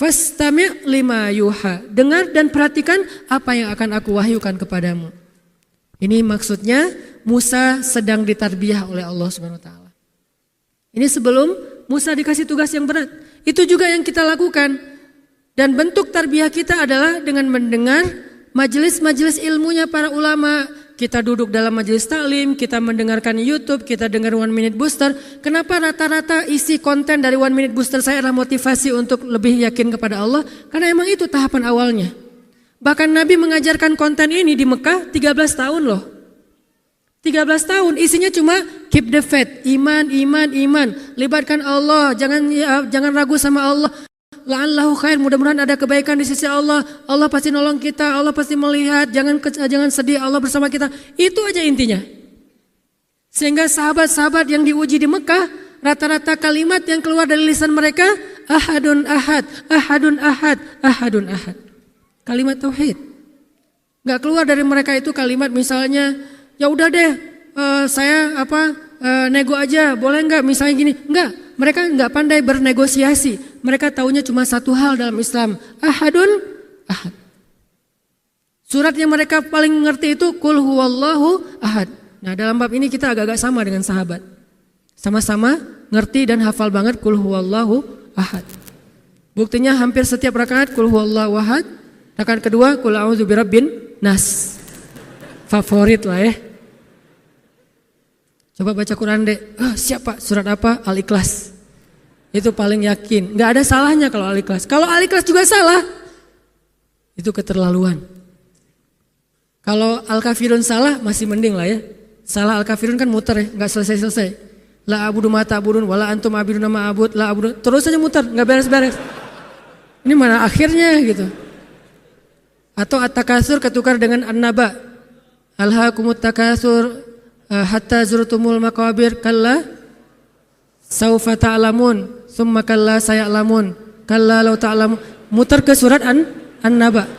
Fastami' lima yuha. Dengar dan perhatikan apa yang akan aku wahyukan kepadamu. Ini maksudnya Musa sedang ditarbiyah oleh Allah Subhanahu wa taala. Ini sebelum Musa dikasih tugas yang berat. Itu juga yang kita lakukan. Dan bentuk tarbiyah kita adalah dengan mendengar majelis-majelis ilmunya para ulama. Kita duduk dalam majelis taklim, kita mendengarkan YouTube, kita dengar One Minute Booster. Kenapa rata-rata isi konten dari One Minute Booster saya adalah motivasi untuk lebih yakin kepada Allah? Karena emang itu tahapan awalnya. Bahkan Nabi mengajarkan konten ini di Mekah 13 tahun loh. 13 tahun isinya cuma keep the faith, iman, iman, iman. Libatkan Allah, jangan ragu sama Allah. La'allahu khair, mudah-mudahan ada kebaikan di sisi Allah. Allah pasti nolong kita, Allah pasti melihat. Jangan sedih, Allah bersama kita. Itu aja intinya. Sehingga sahabat-sahabat yang diuji di Mekah, rata-rata kalimat yang keluar dari lisan mereka, ahadun ahad, ahadun ahad, ahadun ahad. Kalimat tauhid. Enggak keluar dari mereka itu kalimat misalnya, ya udah deh, saya nego aja, boleh enggak misalnya gini. Enggak, mereka enggak pandai bernegosiasi. Mereka taunya cuma satu hal dalam Islam, ahadun ahad. Surat yang mereka paling mengerti itu qul huwallahu ahad. Nah, dalam bab ini kita agak-agak sama dengan sahabat. Sama-sama ngerti dan hafal banget qul huwallahu ahad. Buktinya hampir setiap rakaat qul huwallahu ahad. Rakaat kedua qul a'udzu birabbin nas. Favorit lah ya. Coba baca Quran deh. Siapa? Surat apa? Al-Ikhlas. Itu paling yakin. Enggak ada salahnya kalau Al-Ikhlas. Kalau Al-Ikhlas juga salah, itu keterlaluan. Kalau Al-Kafirun salah masih mending lah ya. Salah Al-Kafirun kan muter ya, enggak selesai-selesai. La abudu ma ta'budun wala antum abiduna ma a'bud, la abudu. Terus aja muter, enggak beres-beres. Ini mana akhirnya gitu. Atau at-takatsur ketukar dengan an-naba. Alhaakumut takatsur hatta zurtumul maqabir, kalla saufa ta'lamun summa kalla saya'lamun kalla law ta'lamun. Muter ke surat an-naba.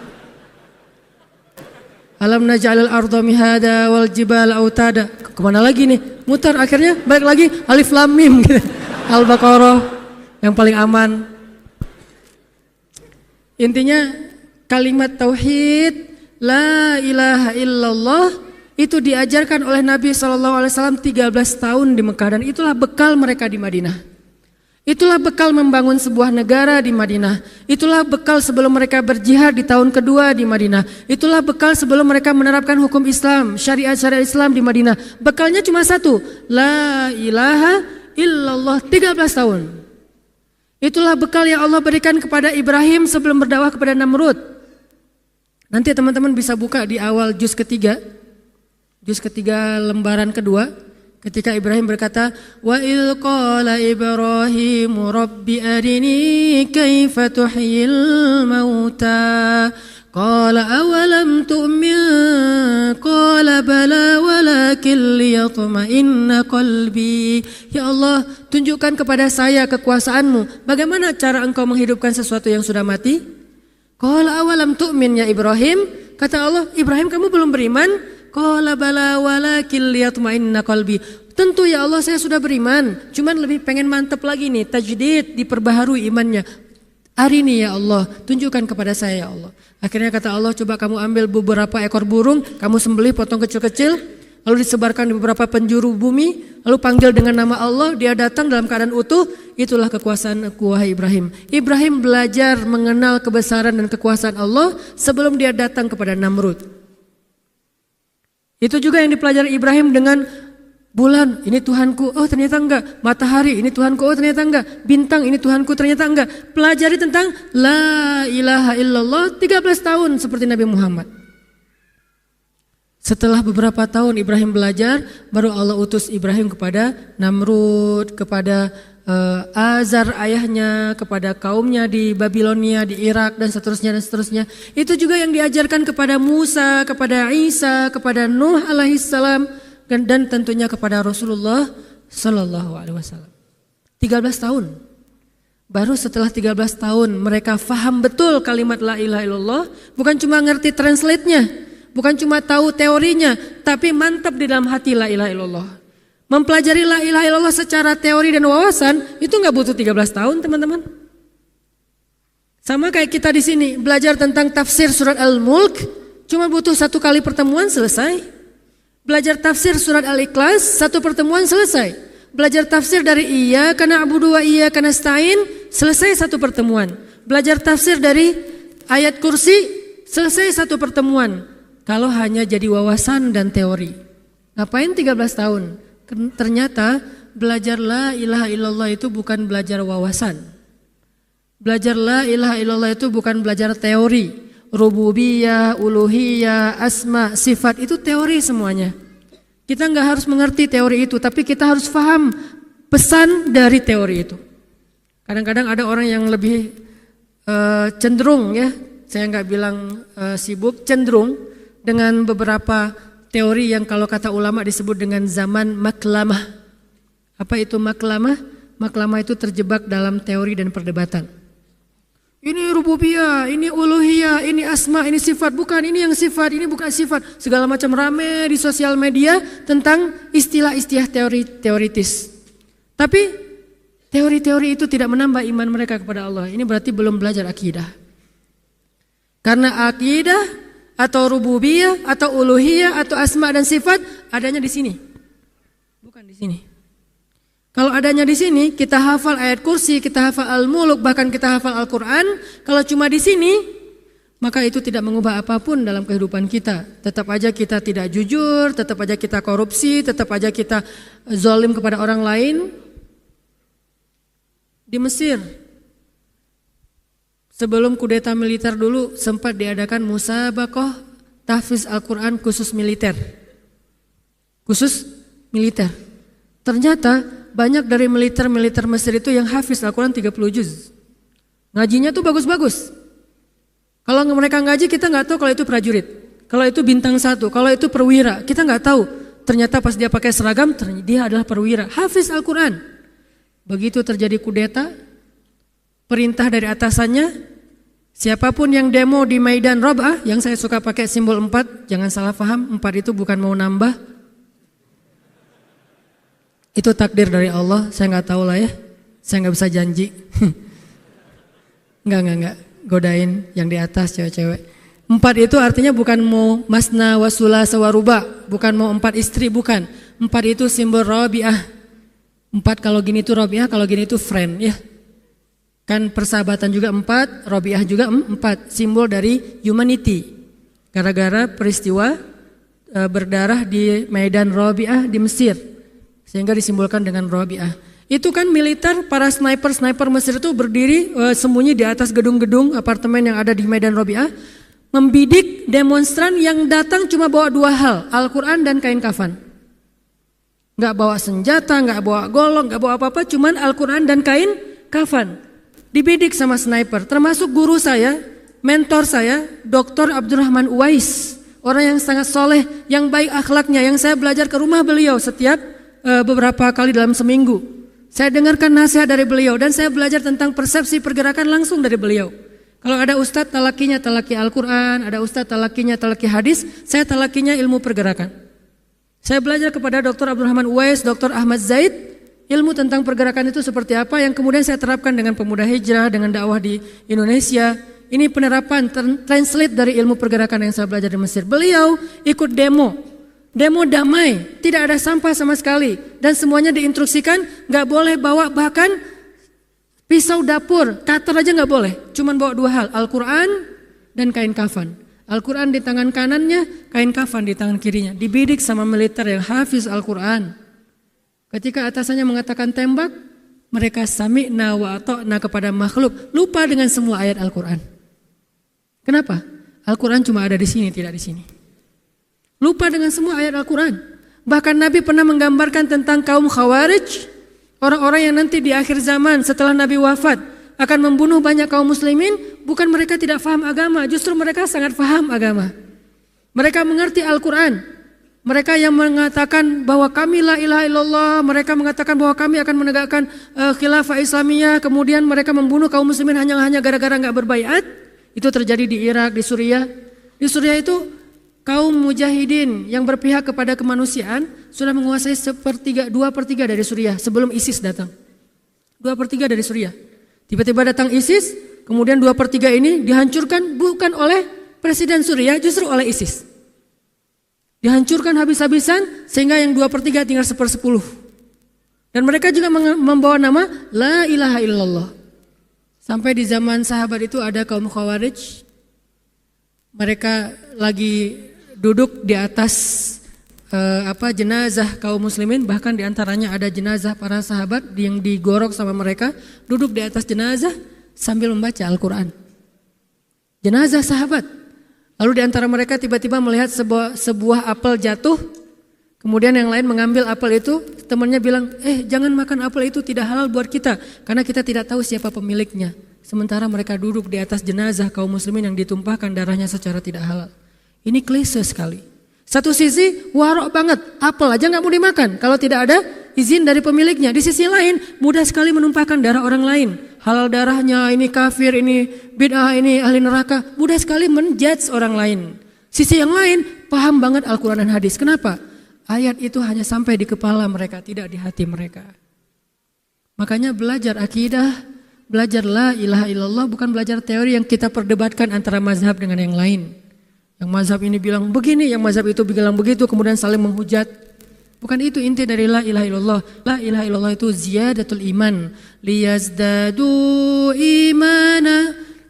Alam naj'alil arda mihada wal jibala autada. Kemana lagi nih? Muter akhirnya balik lagi alif lam mim gitu. Al-Baqarah yang paling aman. Intinya kalimat tauhid la ilaha illallah itu diajarkan oleh Nabi SAW 13 tahun di Mekah, dan itulah bekal mereka di Madinah. Itulah bekal membangun sebuah negara di Madinah. Itulah bekal sebelum mereka berjihad di tahun kedua di Madinah. Itulah bekal sebelum mereka menerapkan hukum Islam, syariat-syariat Islam di Madinah. Bekalnya cuma satu, la ilaha illallah, 13 tahun. Itulah bekal yang Allah berikan kepada Ibrahim sebelum berdakwah kepada Namrud. Nanti teman-teman bisa buka di awal juz ketiga lembaran kedua, ketika Ibrahim berkata, wa il qala Ibrahim rabbi arini kaifa tuhyil mauta Qala awalam tu'min qala bala walakin liyatma'inna qalbi. Ya Allah, tunjukkan kepada saya kekuasaanmu. Bagaimana cara engkau menghidupkan sesuatu yang sudah mati? Qala awalam tu'min ya Ibrahim. Kata Allah, Ibrahim kamu belum beriman? Qala bala walakin liyatma'inna qalbi. Tentu ya Allah saya sudah beriman, cuman lebih pengen mantap lagi nih, tajdid, diperbaharui imannya. Hari ini ya Allah, tunjukkan kepada saya ya Allah. Akhirnya kata Allah, coba kamu ambil beberapa ekor burung, kamu sembelih potong kecil-kecil, lalu disebarkan di beberapa penjuru bumi, lalu panggil dengan nama Allah, dia datang dalam keadaan utuh. Itulah kekuasaan wahai Ibrahim. Ibrahim belajar mengenal kebesaran dan kekuasaan Allah sebelum dia datang kepada Namrud. Itu juga yang dipelajari Ibrahim dengan bulan, ini Tuhanku, oh ternyata enggak. Matahari, ini Tuhanku, oh ternyata enggak. Bintang, ini Tuhanku, ternyata enggak. Pelajari tentang La ilaha illallah 13 tahun seperti Nabi Muhammad. Setelah beberapa tahun Ibrahim belajar, baru Allah utus Ibrahim kepada Namrud, kepada Azar ayahnya, kepada kaumnya di Babilonia, di Irak dan seterusnya dan seterusnya. Itu juga yang diajarkan kepada Musa, kepada Isa, kepada Nuh alaihissalam. Dan tentunya kepada Rasulullah Sallallahu Alaihi Wasallam. 13 tahun. Baru setelah 13 tahun mereka faham betul kalimat la ilaha illallah. Bukan cuma ngerti translate-nya, bukan cuma tahu teorinya, tapi mantap di dalam hati la ilaha illallah. Mempelajari la ilaha illallah secara teori dan wawasan itu nggak butuh 13 tahun teman-teman. Sama kayak kita di sini belajar tentang tafsir surat Al-Mulk, cuma butuh 1 kali pertemuan selesai. Belajar tafsir surat Al-Ikhlas, 1 pertemuan selesai. Belajar tafsir dari Iyyaka na'budu wa iyyaka nasta'in, selesai 1 pertemuan. Belajar tafsir dari ayat kursi, selesai 1 pertemuan. Kalau hanya jadi wawasan dan teori. Ngapain 13 tahun? Ternyata belajar la ilaha illallah itu bukan belajar wawasan. Belajar la ilaha illallah itu bukan belajar teori. Rububiyah, uluhiyah, asma, sifat itu teori semuanya. Kita nggak harus mengerti teori itu, tapi kita harus paham pesan dari teori itu. Kadang-kadang ada orang yang lebih cenderung ya, saya nggak bilang sibuk, cenderung dengan beberapa teori yang kalau kata ulama disebut dengan zaman maklamah. Apa itu maklamah? Maklamah itu terjebak dalam teori dan perdebatan. Ini rububiyah, ini uluhiyah, ini asma, ini sifat. Bukan, ini yang sifat, ini bukan sifat. Segala macam rame di sosial media tentang istilah-istilah teoritis. Tapi teori-teori itu tidak menambah iman mereka kepada Allah. Ini berarti belum belajar akidah. Karena akidah atau rububiyah atau uluhiyah atau asma dan sifat adanya di sini. Bukan di sini. Kalau adanya di sini, kita hafal ayat kursi, kita hafal Al-Mulk, bahkan kita hafal Al-Quran. Kalau cuma di sini, maka itu tidak mengubah apapun dalam kehidupan kita. Tetap aja kita tidak jujur, tetap aja kita korupsi, tetap aja kita zalim kepada orang lain. Di Mesir, sebelum kudeta militer dulu sempat diadakan musabaqah tahfiz Al-Quran khusus militer. Khusus militer. Ternyata banyak dari militer Mesir itu yang hafiz Al-Quran 30 juz. Ngajinya tuh bagus-bagus. Kalau mereka ngaji kita nggak tahu kalau itu prajurit, kalau itu bintang 1, kalau itu perwira, kita nggak tahu. Ternyata pas dia pakai seragam, dia adalah perwira, hafiz Al-Quran. Begitu terjadi kudeta, perintah dari atasannya, siapapun yang demo di Maidan Rab'ah, yang saya suka pakai simbol 4, jangan salah paham, 4 itu bukan mau nambah. Itu takdir dari Allah, saya nggak tahu lah ya, saya nggak bisa janji. Enggak, godain yang di atas cewek-cewek. 4 itu artinya bukan mau masna wasula sawaruba, bukan mau 4 istri, bukan. 4 itu simbol Rabi'ah. 4 kalau gini itu Rabi'ah, kalau gini itu friend ya. Kan persahabatan juga 4, Rabi'ah juga 4, simbol dari humanity. Gara-gara peristiwa berdarah di Medan Rabi'ah di Mesir. Sehingga disimbolkan dengan Rabi'ah. Itu kan militer, para sniper Mesir itu berdiri sembunyi di atas gedung-gedung apartemen yang ada di Medan Rabi'ah, membidik demonstran yang datang cuma bawa 2 hal, Al-Quran dan kain kafan. Gak bawa senjata, gak bawa golok, gak bawa apa-apa, cuman Al-Quran dan kain kafan. Dibidik sama sniper, termasuk guru saya mentor saya, Dr. Abdurrahman Uwais, orang yang sangat soleh, yang baik akhlaknya, yang saya belajar ke rumah beliau setiap beberapa kali dalam seminggu. Saya dengarkan nasihat dari beliau dan saya belajar tentang persepsi pergerakan langsung dari beliau. Kalau ada ustadz talakinya talaki Al-Quran, ada ustadz talakinya talaki hadis, saya talakinya ilmu pergerakan. Saya belajar kepada Dr. Abdurrahman Uwais, Dr. Ahmad Zaid, ilmu tentang pergerakan itu seperti apa yang kemudian saya terapkan dengan pemuda hijrah, dengan dakwah di Indonesia. Ini penerapan translate dari ilmu pergerakan yang saya belajar di Mesir. Beliau ikut demo damai, tidak ada sampah sama sekali, dan semuanya diinstruksikan nggak boleh bawa bahkan pisau dapur, cutter aja nggak boleh, cuman bawa 2 hal, Al-Quran dan kain kafan. Al-Quran di tangan kanannya, kain kafan di tangan kirinya. Dibidik sama militer yang hafiz Al-Quran. Ketika atasannya mengatakan tembak, mereka sami'na wa ata'na kepada makhluk, lupa dengan semua ayat Al-Quran. Kenapa? Al-Quran cuma ada di sini, tidak di sini. Lupa dengan semua ayat Al-Quran. Bahkan Nabi pernah menggambarkan tentang kaum Khawarij, orang-orang yang nanti di akhir zaman setelah Nabi wafat akan membunuh banyak kaum muslimin. Bukan mereka tidak faham agama, justru mereka sangat faham agama. Mereka mengerti Al-Quran. Mereka yang mengatakan bahwa kami la ilaha illallah, mereka mengatakan bahwa kami akan menegakkan khilafah Islamiyah, kemudian mereka membunuh kaum muslimin hanya gara-gara enggak berbaiat. Itu terjadi di Irak, di Suriah. Di Suriah itu kaum mujahidin yang berpihak kepada kemanusiaan sudah menguasai 2/3 dari Suriah sebelum ISIS datang. 2/3 dari Suriah. Tiba-tiba datang ISIS, kemudian 2/3 ini dihancurkan bukan oleh presiden Suriah, justru oleh ISIS. Dihancurkan habis-habisan sehingga yang 2/3 tinggal 1/10. Dan mereka juga membawa nama La ilaha illallah. Sampai di zaman sahabat itu ada kaum Khawarij. Mereka lagi duduk di atas jenazah kaum muslimin, bahkan diantaranya ada jenazah para sahabat yang digorok sama mereka, duduk di atas jenazah sambil membaca Al-Quran. Jenazah sahabat. Lalu diantara mereka tiba-tiba melihat sebuah apel jatuh, kemudian yang lain mengambil apel itu, temannya bilang, jangan makan apel itu, tidak halal buat kita, karena kita tidak tahu siapa pemiliknya. Sementara mereka duduk di atas jenazah kaum muslimin yang ditumpahkan darahnya secara tidak halal. Ini klise sekali. Satu sisi warok banget, apel aja gak mau dimakan kalau tidak ada izin dari pemiliknya. Di sisi lain mudah sekali menumpahkan darah orang lain. Halal darahnya, ini kafir, ini bid'ah, ini ahli neraka. Mudah sekali menjudge orang lain. Sisi yang lain paham banget Al-Quran dan hadis. Kenapa? Ayat itu hanya sampai di kepala mereka, tidak di hati mereka. Makanya belajar akidah, belajar la ilaha illallah bukan belajar teori yang kita perdebatkan antara mazhab dengan yang lain. Yang mazhab ini bilang begini, yang mazhab itu bilang begitu, kemudian saling menghujat. Bukan itu inti dari la ilaha illallah. La ilaha illallah itu ziyadatul iman. Liyazdadu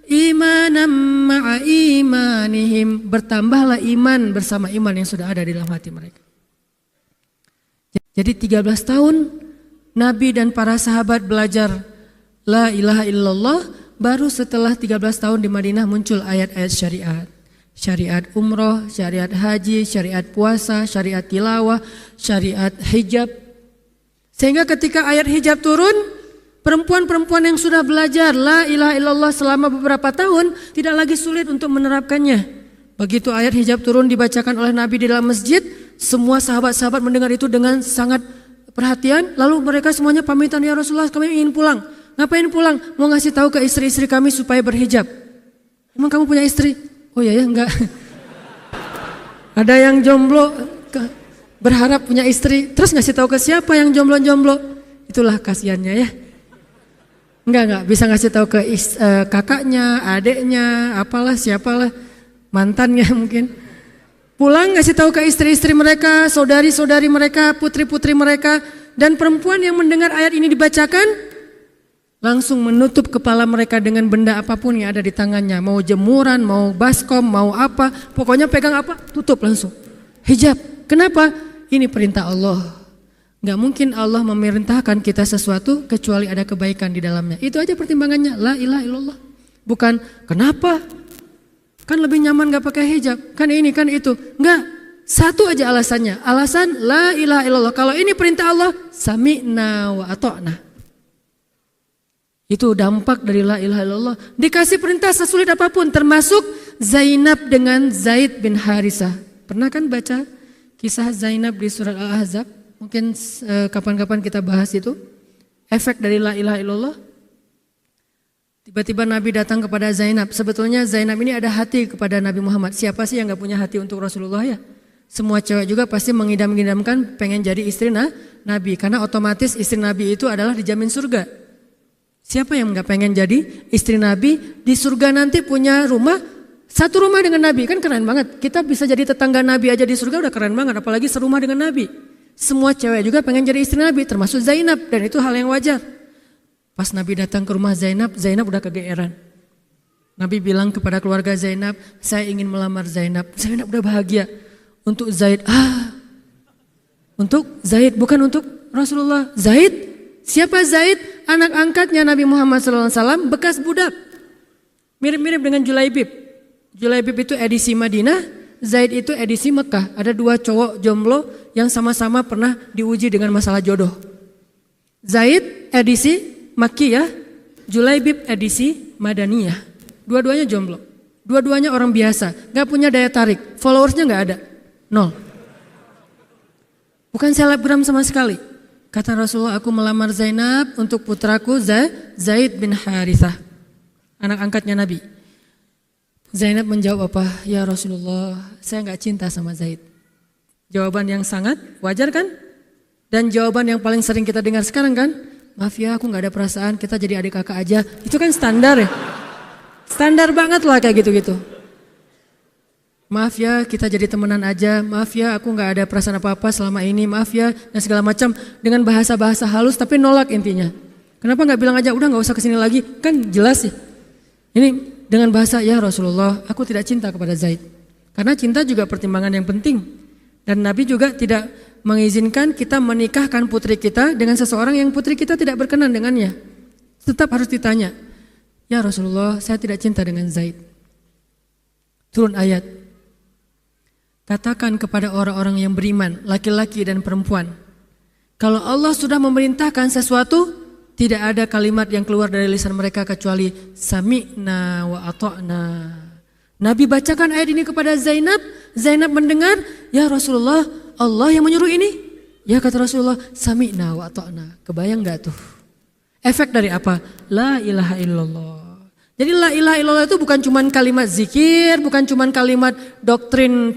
imanan ma'a imanihim. Bertambahlah iman bersama iman yang sudah ada di dalam hati mereka. Jadi 13 tahun Nabi dan para sahabat belajar la ilaha illallah. Baru setelah 13 tahun di Madinah muncul ayat-ayat syariat. Syariat umroh, syariat haji, syariat puasa, syariat tilawah, syariat hijab. Sehingga ketika ayat hijab turun, perempuan-perempuan yang sudah belajar la ilaha illallah selama beberapa tahun tidak lagi sulit untuk menerapkannya. Begitu ayat hijab turun dibacakan oleh Nabi di dalam masjid, semua sahabat-sahabat mendengar itu dengan sangat perhatian. Lalu mereka semuanya pamitan, ya Rasulullah kami ingin pulang. Ngapain pulang? Mau ngasih tahu ke istri-istri kami supaya berhijab. Emang kamu punya istri? Oh ya enggak. Ada yang jomblo berharap punya istri, terus ngasih tahu ke siapa yang jomblo-jomblo? Itulah kasihannya ya. Enggak bisa ngasih tahu ke kakaknya, adeknya, apalah siapalah, mantannya mungkin. Pulang ngasih tahu ke istri-istri mereka, saudari-saudari mereka, putri-putri mereka, dan perempuan yang mendengar ayat ini dibacakan langsung menutup kepala mereka dengan benda apapun yang ada di tangannya. Mau jemuran, mau baskom, mau apa. Pokoknya pegang apa, tutup langsung. Hijab. Kenapa? Ini perintah Allah. Gak mungkin Allah memerintahkan kita sesuatu kecuali ada kebaikan di dalamnya. Itu aja pertimbangannya. La ilaha illallah. Bukan kenapa? Kan lebih nyaman gak pakai hijab. Kan ini, kan itu. Enggak. Satu aja alasannya. Alasan la ilaha illallah. Kalau ini perintah Allah, sami'na wa ata'na. Itu dampak dari la ilaha illallah. Dikasih perintah sesulit apapun, termasuk Zainab dengan Zaid bin Harisah. Pernah kan baca kisah Zainab di surat Al-Ahzab? Mungkin kapan-kapan kita bahas itu. Efek dari la ilaha illallah. Tiba-tiba Nabi datang kepada Zainab. Sebetulnya Zainab ini ada hati kepada Nabi Muhammad. Siapa sih yang gak punya hati untuk Rasulullah ya? Semua cewek juga pasti mengidam-idamkan pengen jadi istri Nabi. Karena otomatis istri Nabi itu adalah dijamin surga. Siapa yang gak pengen jadi istri Nabi? Di surga nanti punya rumah, satu rumah dengan Nabi. Kan keren banget. Kita bisa jadi tetangga Nabi aja di surga udah keren banget. Apalagi serumah dengan Nabi. Semua cewek juga pengen jadi istri Nabi, termasuk Zainab. Dan itu hal yang wajar. Pas Nabi datang ke rumah Zainab, Zainab udah kegeeran. Nabi bilang kepada keluarga Zainab, saya ingin melamar Zainab. Zainab udah bahagia. Untuk Zaid, untuk Zaid, bukan untuk Rasulullah. Zaid? Siapa Zaid? Anak angkatnya Nabi Muhammad SAW, bekas budak. Mirip-mirip dengan Julaibib. Julaibib itu edisi Madinah, Zaid itu edisi Mekah. Ada dua cowok jomblo yang sama-sama pernah diuji dengan masalah jodoh. Zaid edisi Makkiyah, Julaibib edisi Madaniyah. Dua-duanya jomblo. Dua-duanya orang biasa, gak punya daya tarik. Followersnya gak ada, 0. Bukan selebgram sama sekali. Kata Rasulullah, aku melamar Zainab untuk putraku Zaid bin Harithah, anak angkatnya Nabi. Zainab menjawab apa? Ya Rasulullah, saya gak cinta sama Zaid. Jawaban yang sangat wajar kan? Dan jawaban yang paling sering kita dengar sekarang kan? Maaf ya, aku gak ada perasaan, kita jadi adik kakak aja. Itu kan standar ya? Standar banget lah kayak gitu-gitu. Maaf ya, kita jadi temenan aja. Maaf ya, aku gak ada perasaan apa-apa selama ini. Maaf ya, dan segala macam dengan bahasa-bahasa halus tapi nolak intinya. Kenapa gak bilang aja, udah gak usah kesini lagi? Kan jelas sih. Ini dengan bahasa, ya Rasulullah, aku tidak cinta kepada Zaid. Karena cinta juga pertimbangan yang penting. Dan Nabi juga tidak mengizinkan kita menikahkan putri kita dengan seseorang yang putri kita tidak berkenan dengannya. Tetap harus ditanya, ya Rasulullah, saya tidak cinta dengan Zaid. Turun ayat. Katakan kepada orang-orang yang beriman, laki-laki dan perempuan, kalau Allah sudah memerintahkan sesuatu, tidak ada kalimat yang keluar dari lisan mereka kecuali sami'na wa ata'na. Nabi bacakan ayat ini kepada Zainab, Zainab mendengar, ya Rasulullah, Allah yang menyuruh ini. Ya kata Rasulullah, sami'na wa ata'na. Kebayang gak tuh? Efek dari apa? La ilaha illallah. Jadi la ilaha illallah itu bukan cuma kalimat zikir, bukan cuma kalimat doktrin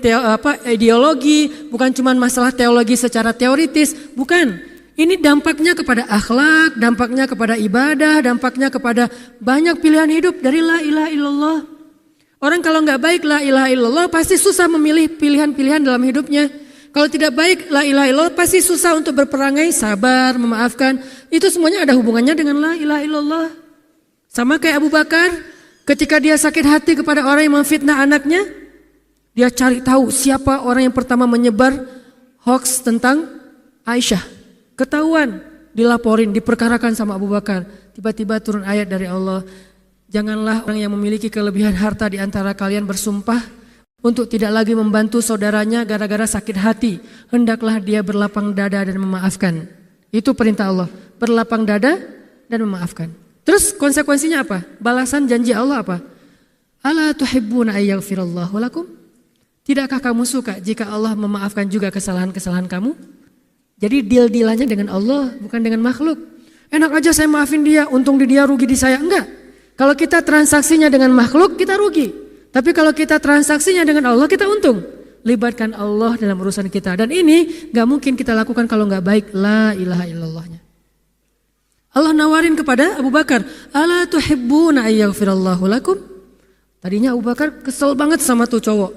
ideologi, bukan cuma masalah teologi secara teoritis, bukan. Ini dampaknya kepada akhlak, dampaknya kepada ibadah, dampaknya kepada banyak pilihan hidup dari la ilaha illallah. Orang kalau nggak baik la ilaha illallah pasti susah memilih pilihan-pilihan dalam hidupnya. Kalau tidak baik la ilaha illallah pasti susah untuk berperangai, sabar, memaafkan. Itu semuanya ada hubungannya dengan la ilaha illallah. Sama kayak Abu Bakar, ketika dia sakit hati kepada orang yang memfitnah anaknya, dia cari tahu siapa orang yang pertama menyebar hoax tentang Aisyah. Ketahuan, dilaporin, diperkarakan sama Abu Bakar. Tiba-tiba turun ayat dari Allah, janganlah orang yang memiliki kelebihan harta di antara kalian bersumpah untuk tidak lagi membantu saudaranya gara-gara sakit hati. Hendaklah dia berlapang dada dan memaafkan. Itu perintah Allah, berlapang dada dan memaafkan. Terus konsekuensinya apa? Balasan janji Allah apa? Ala tuhibbuna ayyaghfirallahu lakum? Tidakkah kamu suka jika Allah memaafkan juga kesalahan-kesalahan kamu? Jadi deal-dealannya dengan Allah, bukan dengan makhluk. Enak aja saya maafin dia, untung di dia, rugi di saya. Enggak. Kalau kita transaksinya dengan makhluk, kita rugi. Tapi kalau kita transaksinya dengan Allah, kita untung. Libatkan Allah dalam urusan kita. Dan ini gak mungkin kita lakukan kalau gak baik la ilaha illallahnya. Allah nawarin kepada Abu Bakar, ala tuhibbuna ayyaghfirallahu lakum? Tadinya Abu Bakar kesel banget sama tuh cowok.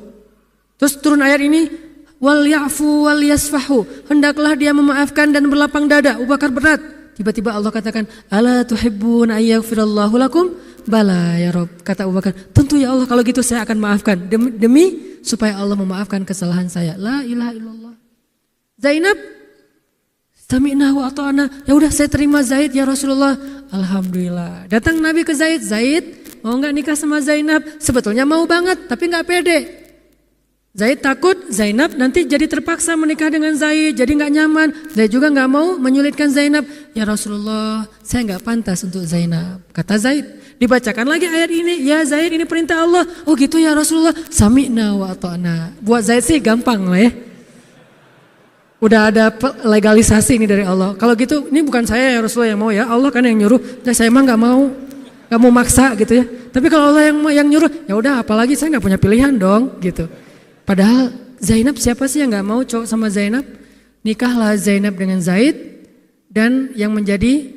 Terus turun ayat ini, wal ya'fu wal yasfahu, hendaklah dia memaafkan dan berlapang dada. Abu Bakar berat. Tiba-tiba Allah katakan, ala tuhibbuna ayyaghfirallahu lakum? Bala ya Rabb. Kata Abu Bakar, tentu ya Allah, kalau gitu saya akan maafkan demi supaya Allah memaafkan kesalahan saya. La ilaha illallah. Zainab, sami'na wa ata'na. Ya udah saya terima Zaid ya Rasulullah. Alhamdulillah. Datang Nabi ke Zaid, Zaid mau enggak nikah sama Zainab? Sebetulnya mau banget tapi enggak pede. Zaid takut Zainab nanti jadi terpaksa menikah dengan Zaid, jadi nggak nyaman. Zaid juga nggak mau menyulitkan Zainab. Ya Rasulullah, saya nggak pantas untuk Zainab. Kata Zaid, dibacakan lagi ayat ini. Ya Zaid, ini perintah Allah. Oh gitu ya Rasulullah. Sami'na wa ata'na. Buat Zaid sih gampang lah ya. Udah ada legalisasi ini dari Allah. Kalau gitu, ini bukan saya ya Rasulullah yang mau ya. Allah kan yang nyuruh. Ya, saya emang nggak mau maksa gitu ya. Tapi kalau Allah yang nyuruh, ya udah apalagi saya nggak punya pilihan dong gitu. Padahal Zainab siapa sih yang gak mau cowok sama Zainab? Nikahlah Zainab dengan Zaid dan yang menjadi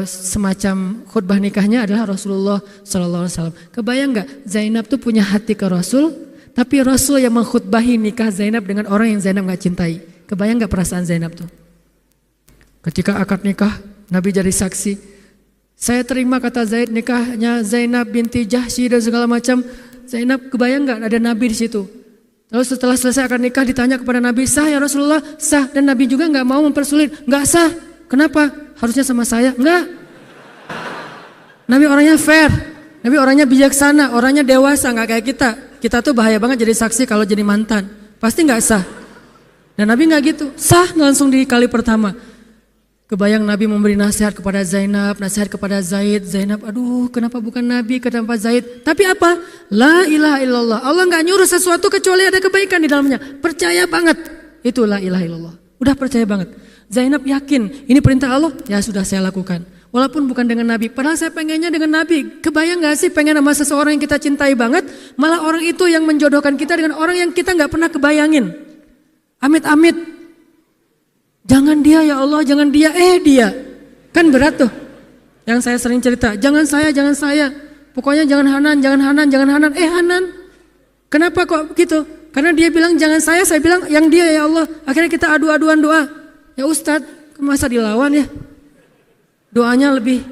semacam khutbah nikahnya adalah Rasulullah SAW. Kebayang gak Zainab tuh punya hati ke Rasul, tapi Rasul yang mengkhutbahi nikah Zainab dengan orang yang Zainab gak cintai. Kebayang gak perasaan Zainab tuh? Ketika akad nikah, Nabi jadi saksi. Saya terima kata Zaid nikahnya Zainab binti Jahsy dan segala macam. Zainab kebayang nggak ada Nabi di situ. Lalu setelah selesai akad nikah ditanya kepada Nabi, sah ya Rasulullah? Sah. Dan Nabi juga nggak mau mempersulit. Nggak sah. Kenapa? Harusnya sama saya. Nggak. Nabi orangnya fair. Nabi orangnya bijaksana. Orangnya dewasa. Nggak kayak kita. Kita tuh bahaya banget jadi saksi kalau jadi mantan. Pasti nggak sah. Dan Nabi nggak gitu. Sah langsung di kali pertama. Kebayang Nabi memberi nasihat kepada Zainab, nasihat kepada Zaid. Zainab, aduh kenapa bukan Nabi, kenapa Zaid? Tapi apa? La ilaha illallah. Allah gak nyuruh sesuatu kecuali ada kebaikan di dalamnya. Percaya banget. Itu la ilaha illallah. Udah percaya banget. Zainab yakin, ini perintah Allah, ya sudah saya lakukan. Walaupun bukan dengan Nabi, padahal saya pengennya dengan Nabi. Kebayang gak sih pengen sama seseorang yang kita cintai banget, malah orang itu yang menjodohkan kita dengan orang yang kita gak pernah kebayangin. Amit-amit. Jangan dia ya Allah, jangan dia, dia. Kan berat tuh. Yang saya sering cerita, jangan saya. Pokoknya jangan Hanan. Hanan. Kenapa kok gitu? Karena dia bilang jangan saya bilang yang dia ya Allah. Akhirnya kita adu-aduan doa. Ya Ustadz, masa dilawan ya? Doanya lebih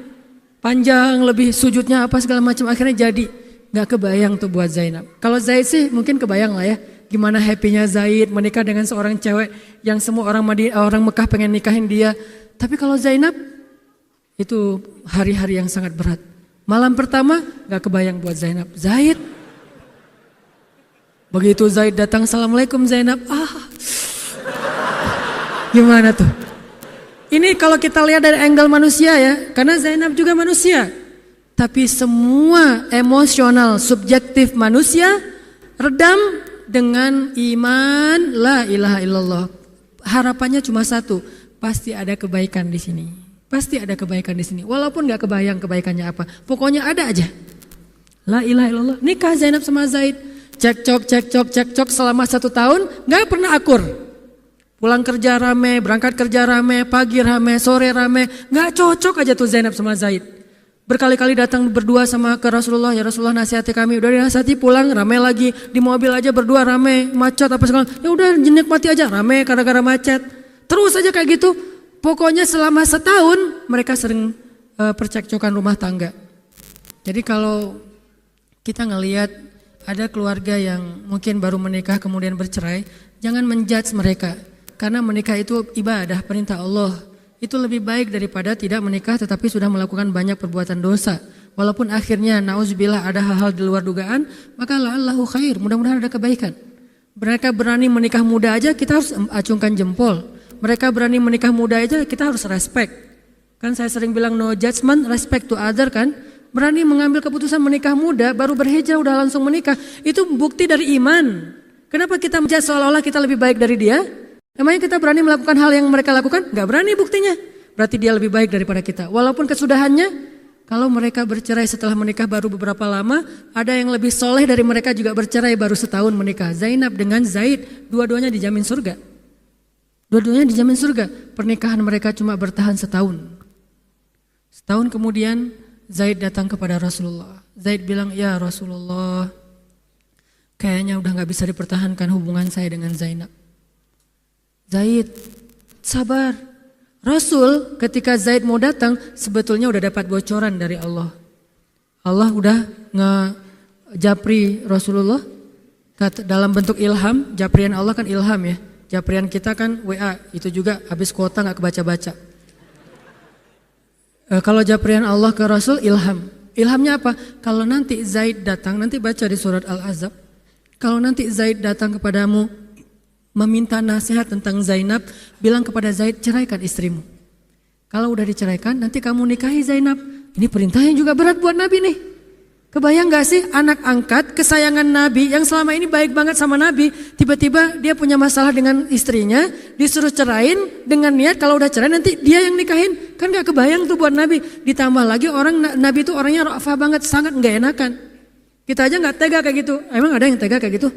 panjang, lebih sujudnya apa segala macam. Akhirnya jadi. Gak kebayang tuh buat Zainab. Kalau Zaid sih mungkin kebayang lah ya. Gimana happynya Zaid menikah dengan seorang cewek yang semua orang Mekah pengen nikahin dia. Tapi kalau Zainab itu hari-hari yang sangat berat. Malam pertama gak kebayang buat Zainab. Zaid. Begitu Zaid datang, Assalamualaikum Zainab. Gimana tuh? Ini kalau kita lihat dari angle manusia ya. Karena Zainab juga manusia. Tapi semua emosional subjektif manusia redam dengan iman la ilaha illallah. Harapannya cuma satu, pasti ada kebaikan di sini. Pasti ada kebaikan di sini. Walaupun gak kebayang kebaikannya apa, pokoknya ada aja. La ilaha illallah. Nikah Zainab sama Zaid, cekcok selama 1 tahun, gak pernah akur. Pulang kerja rame, berangkat kerja rame, pagi rame, sore rame, gak cocok aja tuh Zainab sama Zaid. Berkali-kali datang berdua sama ke Rasulullah, ya Rasulullah nasihati kami, udah dinasihati pulang rame lagi, di mobil aja berdua rame, macet apa segala, ya udah nikmati aja rame gara-gara macet, terus aja kayak gitu. Pokoknya selama 1 tahun mereka sering percekcokan rumah tangga. Jadi kalau kita ngelihat ada keluarga yang mungkin baru menikah kemudian bercerai, jangan menjudge mereka, karena menikah itu ibadah, perintah Allah. Itu lebih baik daripada tidak menikah tetapi sudah melakukan banyak perbuatan dosa. Walaupun akhirnya nauzubillah ada hal-hal di luar dugaan, maka la'allahu khair, mudah-mudahan ada kebaikan. Mereka berani menikah muda aja kita harus acungkan jempol. Mereka berani menikah muda aja kita harus respect. Kan saya sering bilang no judgment, respect to other kan. Berani mengambil keputusan menikah muda, baru berhijrah udah langsung menikah. Itu bukti dari iman. Kenapa kita menjudge seolah-olah kita lebih baik dari dia? Emangnya kita berani melakukan hal yang mereka lakukan? Gak berani buktinya. Berarti dia lebih baik daripada kita. Walaupun kesudahannya, kalau mereka bercerai setelah menikah baru beberapa lama, ada yang lebih soleh dari mereka juga bercerai baru 1 tahun menikah. Zainab dengan Zaid, dua-duanya dijamin surga. Dua-duanya dijamin surga. Pernikahan mereka cuma bertahan 1 tahun. 1 tahun kemudian Zaid datang kepada Rasulullah. Zaid bilang, ya Rasulullah, kayaknya udah gak bisa dipertahankan hubungan saya dengan Zainab. Zaid, sabar. Rasul ketika Zaid mau datang sebetulnya udah dapat bocoran dari Allah. Allah udah ngejapri Rasulullah dalam bentuk ilham. Japrian Allah kan ilham ya. Japrian kita kan WA, itu juga habis kuota gak kebaca-baca. Kalau japrian Allah ke Rasul ilham. Ilhamnya apa? Kalau nanti Zaid datang, nanti baca di surat Al-Ahzab. Kalau nanti Zaid datang kepadamu meminta nasihat tentang Zainab, bilang kepada Zaid, ceraikan istrimu. Kalau udah diceraikan, nanti kamu nikahi Zainab. Ini perintahnya juga berat buat Nabi nih. Kebayang gak sih anak angkat kesayangan Nabi yang selama ini baik banget sama Nabi, tiba-tiba dia punya masalah dengan istrinya, disuruh cerain dengan niat kalau udah cerai nanti dia yang nikahin. Kan gak kebayang tuh buat Nabi. Ditambah lagi Nabi itu orangnya ra'afah banget, sangat gak enakan. Kita aja gak tega kayak gitu. Emang ada yang tega kayak gitu?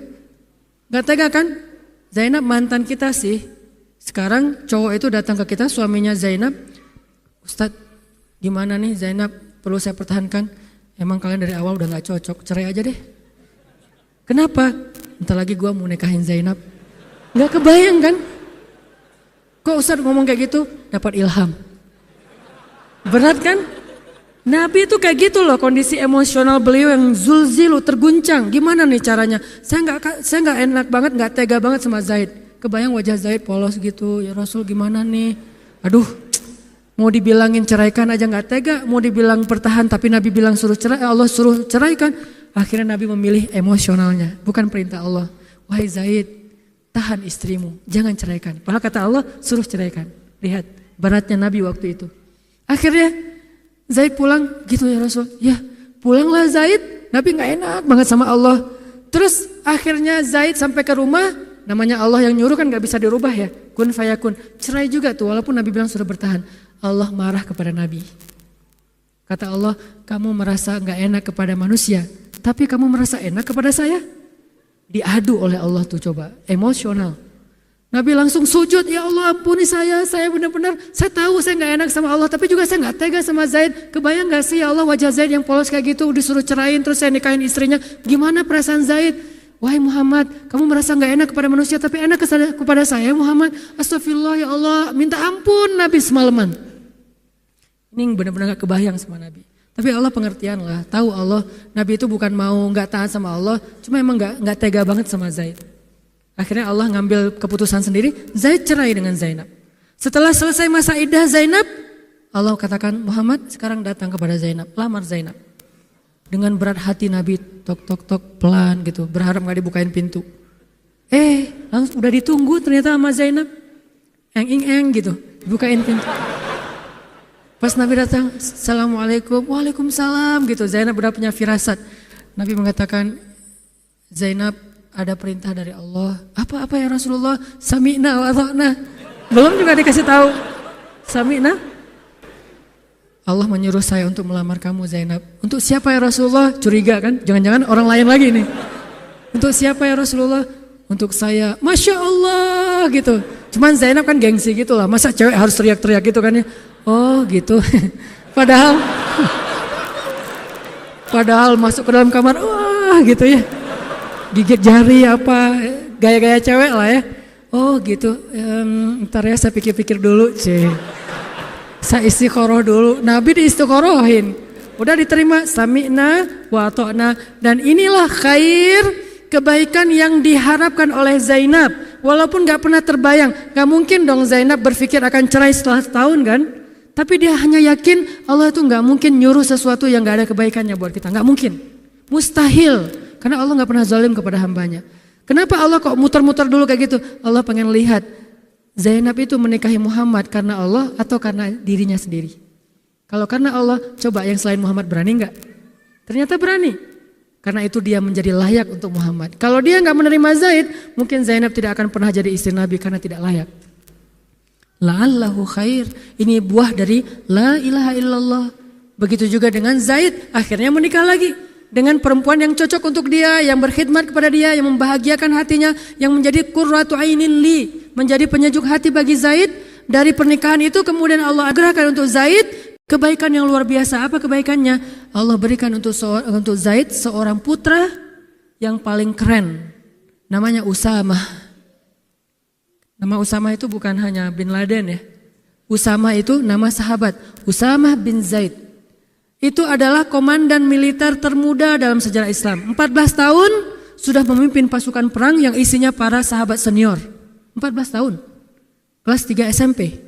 Gak tega kan? Zainab mantan kita sih. Sekarang cowok itu datang ke kita, suaminya Zainab. Ustadz, gimana nih Zainab, perlu saya pertahankan? Emang kalian dari awal udah gak cocok, cerai aja deh. Kenapa? Entar lagi gue mau nikahin Zainab. Gak kebayang kan? Kok Ustadz ngomong kayak gitu? Dapat ilham. Berat kan? Nabi itu kayak gitu loh, kondisi emosional beliau yang zulzilu, terguncang. Gimana nih caranya? Saya nggak enak banget, nggak tega banget sama Zaid. Kebayang wajah Zaid polos gitu, ya Rasul gimana nih? Aduh, mau dibilangin ceraikan aja nggak tega, mau dibilang pertahan tapi Nabi bilang suruh cerai, Allah suruh ceraikan. Akhirnya Nabi memilih emosionalnya, bukan perintah Allah. Wahai Zaid, tahan istrimu, jangan ceraikan. Padahal kata Allah suruh ceraikan. Lihat beratnya Nabi waktu itu. Akhirnya Zaid pulang, gitu ya Rasul. Ya pulanglah Zaid, Nabi gak enak banget sama Allah. Terus akhirnya Zaid sampai ke rumah, namanya Allah yang nyuruh kan gak bisa dirubah ya. Kun fayakun, cerai juga tuh walaupun Nabi bilang suruh bertahan. Allah marah kepada Nabi. Kata Allah, kamu merasa gak enak kepada manusia, tapi kamu merasa enak kepada saya. Diadu oleh Allah tuh coba, emosional. Nabi langsung sujud, ya Allah ampuni saya benar-benar, saya tahu saya gak enak sama Allah, tapi juga saya gak tega sama Zaid. Kebayang gak sih ya Allah wajah Zaid yang polos kayak gitu, disuruh cerain terus saya nikahin istrinya. Gimana perasaan Zaid? Wahai Muhammad, kamu merasa gak enak kepada manusia tapi enak kepada saya Muhammad. Astagfirullah ya Allah, minta ampun Nabi semalaman. Ini benar-benar gak kebayang sama Nabi. Tapi Allah pengertian lah, tahu Allah Nabi itu bukan mau gak taat sama Allah, cuma emang gak tega banget sama Zaid. Akhirnya Allah ngambil keputusan sendiri, Zaid cerai dengan Zainab. Setelah selesai masa iddah Zainab, Allah katakan Muhammad sekarang datang kepada Zainab, lamar Zainab. Dengan berat hati Nabi tok pelan gitu, berharap gak dibukain pintu. Langsung udah ditunggu ternyata sama Zainab. Eng gitu, bukain pintu. Pas Nabi datang, Assalamualaikum, Waalaikumsalam gitu. Zainab udah punya firasat. Nabi mengatakan, Zainab ada perintah dari Allah. Apa ya Rasulullah? Sami'na wa ata'na. Belum juga dikasih tahu. Sami'na. Allah menyuruh saya untuk melamar kamu Zainab. Untuk siapa ya Rasulullah? Curiga kan? Jangan-jangan orang lain lagi nih. Untuk siapa ya Rasulullah? Untuk saya. Masya Allah gitu. Cuman Zainab kan gengsi gitu lah. Masa cewek harus teriak-teriak gitu kan ya? Oh gitu. Padahal masuk ke dalam kamar. Wah gitu ya. Gigit jari apa, gaya-gaya cewek lah ya. Oh gitu, ntar ya saya pikir-pikir dulu. Saya istiqoroh dulu, Nabi diistiqorohin. Udah diterima, sami'na wa ata'na. Dan inilah khair, kebaikan yang diharapkan oleh Zainab. Walaupun gak pernah terbayang, gak mungkin dong Zainab berpikir akan cerai setelah setahun kan. Tapi dia hanya yakin Allah itu gak mungkin nyuruh sesuatu yang gak ada kebaikannya buat kita. Gak mungkin, mustahil. Karena Allah gak pernah zalim kepada hambanya. Kenapa Allah kok muter-muter dulu kayak gitu? Allah pengen lihat Zainab itu menikahi Muhammad karena Allah atau karena dirinya sendiri. Kalau karena Allah, coba yang selain Muhammad berani gak? Ternyata berani. Karena itu dia menjadi layak untuk Muhammad. Kalau dia gak menerima Zaid, mungkin Zainab tidak akan pernah jadi istri Nabi karena tidak layak. La'allahu khair. Ini buah dari la ilaha illallah. Begitu juga dengan Zaid, akhirnya menikah lagi. Dengan perempuan yang cocok untuk dia, yang berkhidmat kepada dia, yang membahagiakan hatinya, yang menjadi qurratu ainin li, menjadi penyejuk hati bagi Zaid. Dari pernikahan itu kemudian Allah anugerahkan untuk Zaid kebaikan yang luar biasa. Apa kebaikannya? Allah berikan untuk Zaid seorang putra yang paling keren. Namanya Usamah. Nama Usamah itu bukan hanya bin Laden ya. Usamah itu nama sahabat, Usamah bin Zaid. Itu adalah komandan militer termuda dalam sejarah Islam. 14 tahun sudah memimpin pasukan perang yang isinya para sahabat senior. 14 tahun. Kelas 3 SMP.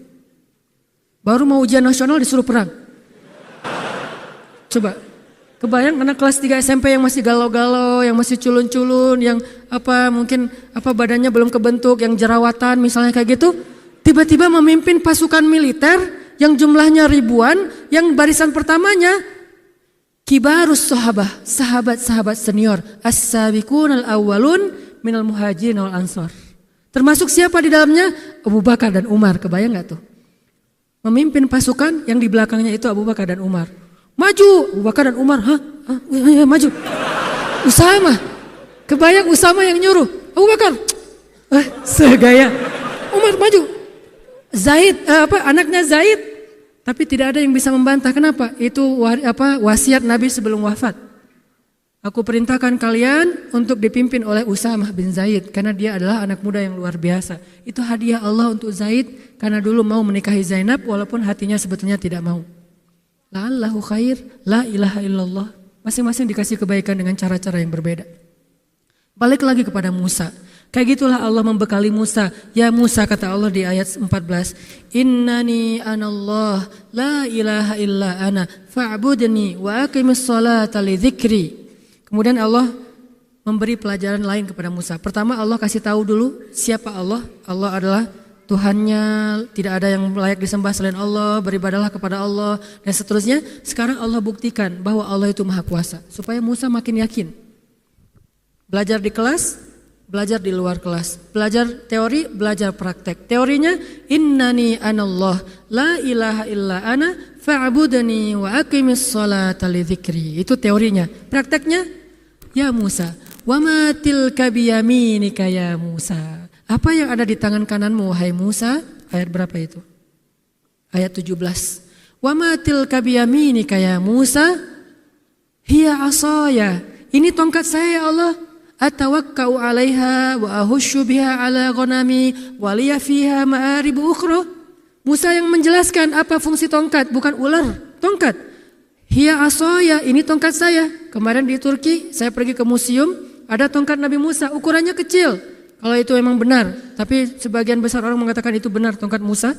Baru mau ujian nasional disuruh perang. Coba. Kebayang anak kelas 3 SMP yang masih galau-galau, yang masih culun-culun, yang mungkin badannya belum kebentuk, yang jerawatan misalnya kayak gitu, tiba-tiba memimpin pasukan militer yang jumlahnya ribuan, yang barisan pertamanya kibarus sahabah, sahabat-sahabat senior, as-sabiqun al-awwalun minal muhajirin wal ansor. Termasuk siapa di dalamnya? Abu Bakar dan Umar. Kebayang gak tuh? Memimpin pasukan yang di belakangnya itu Abu Bakar dan Umar. Maju, Abu Bakar dan Umar. Ya, maju. Usama. Kebayang Usama yang nyuruh. Abu Bakar. Segaya. Umar maju. Zaid, anaknya Zaid. Tapi tidak ada yang bisa membantah. Kenapa? Itu wasiat Nabi sebelum wafat. Aku perintahkan kalian untuk dipimpin oleh Usamah bin Zaid. Karena dia adalah anak muda yang luar biasa. Itu hadiah Allah untuk Zaid. Karena dulu mau menikahi Zainab walaupun hatinya sebetulnya tidak mau. La'allahu khair, la ilaha illallah. Masing-masing dikasih kebaikan dengan cara-cara yang berbeda. Balik lagi kepada Musa. Kayak gitulah Allah membekali Musa. Ya Musa, kata Allah di ayat 14. Innani anallah, la ilaha illa ana, fa'budni wa aqimis salata li dzikri. Kemudian Allah memberi pelajaran lain kepada Musa. Pertama Allah kasih tahu dulu siapa Allah. Allah adalah Tuhannya, tidak ada yang layak disembah selain Allah, beribadahlah kepada Allah, dan seterusnya. Sekarang Allah buktikan bahwa Allah itu maha kuasa, supaya Musa makin yakin. Belajar di kelas, belajar di luar kelas. Belajar teori, belajar praktek. Teorinya, innani anallah, la ilaha illa ana, fa'budni wa aqimis salata li dzikri. Itu teorinya. Prakteknya, ya Musa, wa ma tilka biyaminika ya Musa. Apa yang ada di tangan kananmu wahai Musa? Ayat berapa itu? Ayat 17. Wa ma tilka biyaminika ya Musa? Hiya asaya. Ini tongkat saya ya Allah. Atawakkau 'alaiha wa ahusyu biha 'ala ghanami wa liya fiha ma'arib ukhra. Musa yang menjelaskan apa fungsi tongkat, bukan ular, tongkat. Hiya asaya, ini tongkat saya. Kemarin di Turki saya pergi ke museum, ada tongkat Nabi Musa, ukurannya kecil. Kalau itu memang benar, tapi sebagian besar orang mengatakan itu benar tongkat Musa.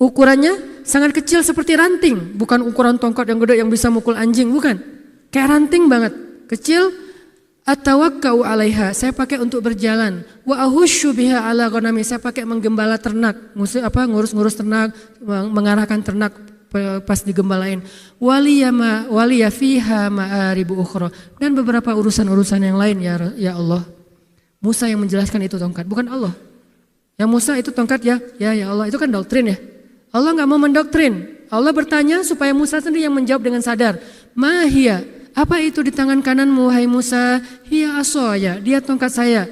Ukurannya sangat kecil seperti ranting, bukan ukuran tongkat yang gede yang bisa mukul anjing, bukan. Kayak ranting banget, kecil. Atawakkau 'alaiha, saya pakai untuk berjalan. Wa ahusyu biha 'ala ghanami, saya pakai menggembala ternak, ngurus-ngurus ternak, mengarahkan ternak pas digembalain. Waliya fiha ma'aribu ukhra, dan beberapa urusan-urusan yang lain ya Allah. Musa yang menjelaskan itu tongkat, bukan Allah. Yang Musa itu tongkat ya Allah, itu kan doktrin ya. Allah nggak mau mendoktrin. Allah bertanya supaya Musa sendiri yang menjawab dengan sadar. Mahia, apa itu di tangan kananmu wahai Musa? Hiya asaya, dia tongkat saya.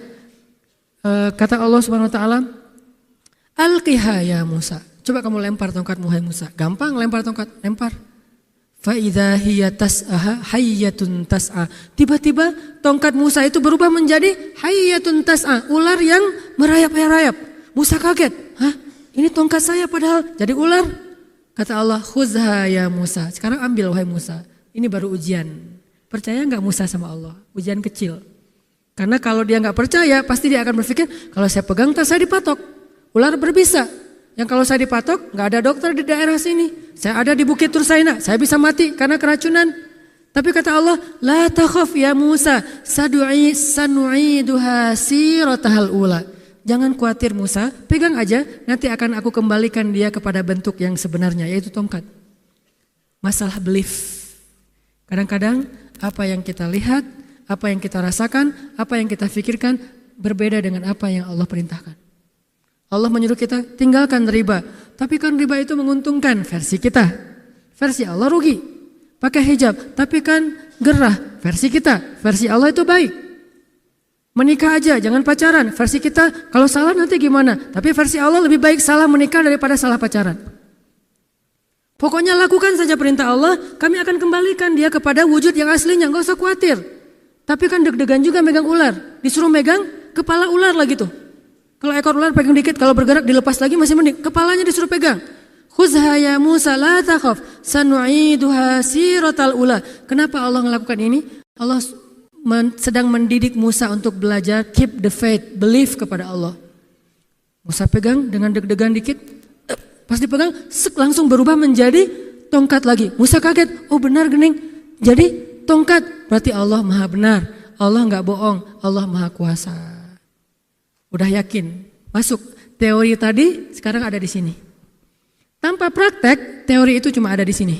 Kata Allah Subhanahu wa taala, alqiha ya Musa. Coba kamu lempar tongkatmu wahai Musa. Gampang lempar tongkat, lempar. Fa idza hiya tas'aha hayyatun tas'a. Tiba-tiba tongkat Musa itu berubah menjadi hayyatun tas'a, ular yang merayap-rayap. Musa kaget. Hah? Ini tongkat saya padahal jadi ular. Kata Allah, khuzha ya Musa. Sekarang ambil wahai Musa. Ini baru ujian. Percaya enggak Musa sama Allah? Ujian kecil. Karena kalau dia enggak percaya, pasti dia akan berpikir, kalau saya pegang tas saya dipatok. Ular berbisa. Yang kalau saya dipatok, nggak ada dokter di daerah sini. Saya ada di Bukit Tursaina, saya bisa mati karena keracunan. Tapi kata Allah, la takhaf ya Musa, sanu'iduha siratahal ula. Jangan khawatir Musa, pegang aja, nanti akan aku kembalikan dia kepada bentuk yang sebenarnya, yaitu tongkat. Masalah belief. Kadang-kadang apa yang kita lihat, apa yang kita rasakan, apa yang kita pikirkan berbeda dengan apa yang Allah perintahkan. Allah menyuruh kita tinggalkan riba. Tapi kan riba itu menguntungkan versi kita. Versi Allah rugi. Pakai hijab. Tapi kan gerah versi kita. Versi Allah itu baik. Menikah aja jangan pacaran. Versi kita kalau salah nanti gimana. Tapi versi Allah lebih baik salah menikah daripada salah pacaran. Pokoknya lakukan saja perintah Allah. Kami akan kembalikan dia kepada wujud yang aslinya. Gak usah khawatir. Tapi kan deg-degan juga megang ular. Disuruh megang kepala ular lagi tuh. Kalau ekor ular pegang dikit, kalau bergerak dilepas lagi masih mending. Kepalanya disuruh pegang. Khuzha ya Musa la takhaf, sanu'iduha siratal ula. Kenapa Allah melakukan ini? Allah sedang mendidik Musa untuk belajar keep the faith, believe kepada Allah. Musa pegang dengan deg-degan dikit, pas dipegang langsung berubah menjadi tongkat lagi. Musa kaget, oh benar gening. Jadi tongkat, berarti Allah maha benar. Allah nggak bohong, Allah maha kuasa. Udah yakin, masuk. Teori tadi sekarang ada di sini. Tanpa praktek, teori itu cuma ada di sini.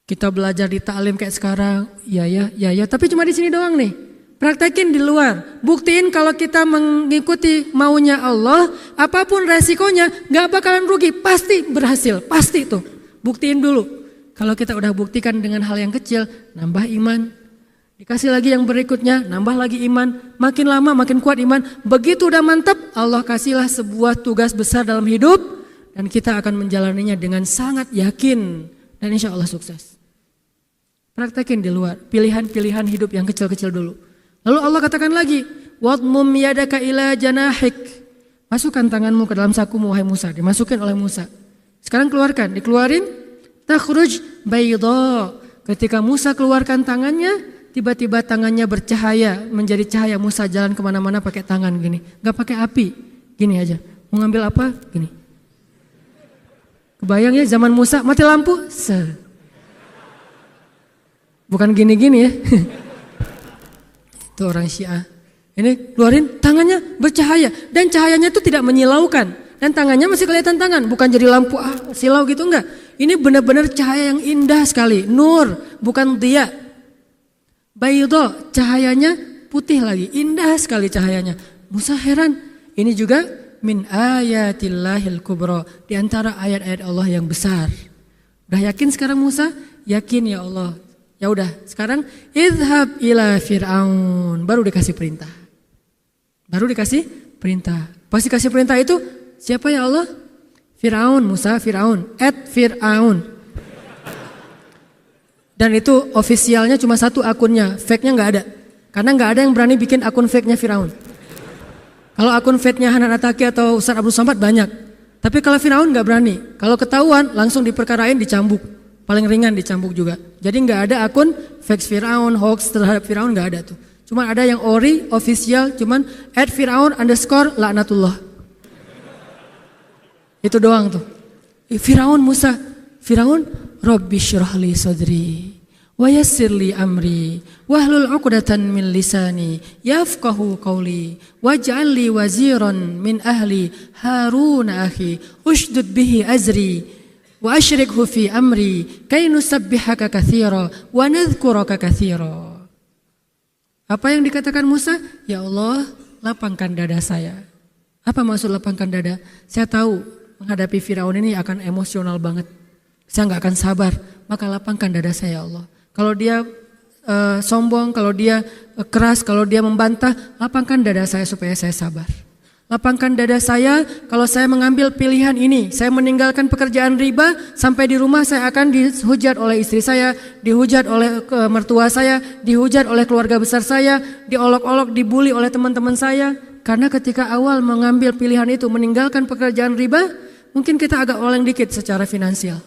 Kita belajar di taklim kayak sekarang, ya, tapi cuma di sini doang nih. Praktekin di luar. Buktiin kalau kita mengikuti maunya Allah, apapun resikonya nggak bakalan rugi, pasti berhasil, pasti tuh. Buktiin dulu. Kalau kita udah buktikan dengan hal yang kecil, nambah iman. Dikasih lagi yang berikutnya, nambah lagi iman. Makin lama makin kuat iman. Begitu udah mantap, Allah kasihlah sebuah tugas besar dalam hidup. Dan kita akan menjalaninya dengan sangat yakin. Dan insya Allah sukses. Praktekin di luar. Pilihan-pilihan hidup yang kecil-kecil dulu. Lalu Allah katakan lagi, wadmum yadaka ila janahik. Masukkan tanganmu ke dalam sakumu, wahai Musa. Dimasukin oleh Musa. Sekarang keluarkan, dikeluarin. Takhruj bayda. Ketika Musa keluarkan tangannya, tiba-tiba tangannya bercahaya, menjadi cahaya. Musa jalan kemana-mana pakai tangan gini, gak pakai api, gini aja. Mau ngambil apa? Gini. Kebayang ya zaman Musa mati lampu? Bukan gini-gini ya. Itu orang Syiah. Ini keluarin tangannya bercahaya dan cahayanya itu tidak menyilaukan. Dan tangannya masih kelihatan tangan, bukan jadi lampu silau gitu enggak. Ini benar-benar cahaya yang indah sekali, nur, bukan dia. Baydo, cahayanya putih lagi, indah sekali cahayanya. Musa heran, ini juga min ayatillahil kubra, di antara ayat-ayat Allah yang besar. Udah yakin sekarang Musa? Yakin ya Allah. Ya udah, sekarang idhab ila Fir'aun, baru dikasih perintah. Baru dikasih perintah. Pasti kasih perintah itu siapa ya Allah? Fir'aun, Musa, Fir'aun, @Fir'aun. Dan itu ofisialnya cuma satu akunnya, fake-nya nggak ada. Karena nggak ada yang berani bikin akun fake-nya Firaun. Kalau akun fake-nya Hanan Ataki atau Ustaz Abdul Somad banyak. Tapi kalau Firaun nggak berani. Kalau ketahuan langsung diperkarain, dicambuk. Paling ringan dicambuk juga. Jadi nggak ada akun fake Firaun, hoax terhadap Firaun nggak ada tuh. Cuma ada yang ori, official, cuman @Firaun_laknatullah. Itu doang tuh. Firaun, Musa, Firaun, Rabbi syrah li sadri wa yassir li amri wahlul 'uqdatan min lisani yafqahu qawli waj'al li waziran min ahli Harun akhi ushdud bihi azri wa asyrikhu fi amri kay nusabbihaka katsira wa nadhkuraka katsira. Apa yang dikatakan Musa? Ya Allah, lapangkan dada saya. Apa maksud lapangkan dada? Saya tahu menghadapi Firaun ini akan emosional banget. Saya nggak akan sabar, maka lapangkan dada saya Allah. Kalau dia sombong, kalau dia keras, kalau dia membantah, lapangkan dada saya supaya saya sabar. Lapangkan dada saya kalau saya mengambil pilihan ini. Saya meninggalkan pekerjaan riba, sampai di rumah saya akan dihujat oleh istri saya, dihujat oleh mertua saya, dihujat oleh keluarga besar saya, diolok-olok, dibully oleh teman-teman saya. Karena ketika awal mengambil pilihan itu, meninggalkan pekerjaan riba, mungkin kita agak oleng dikit secara finansial.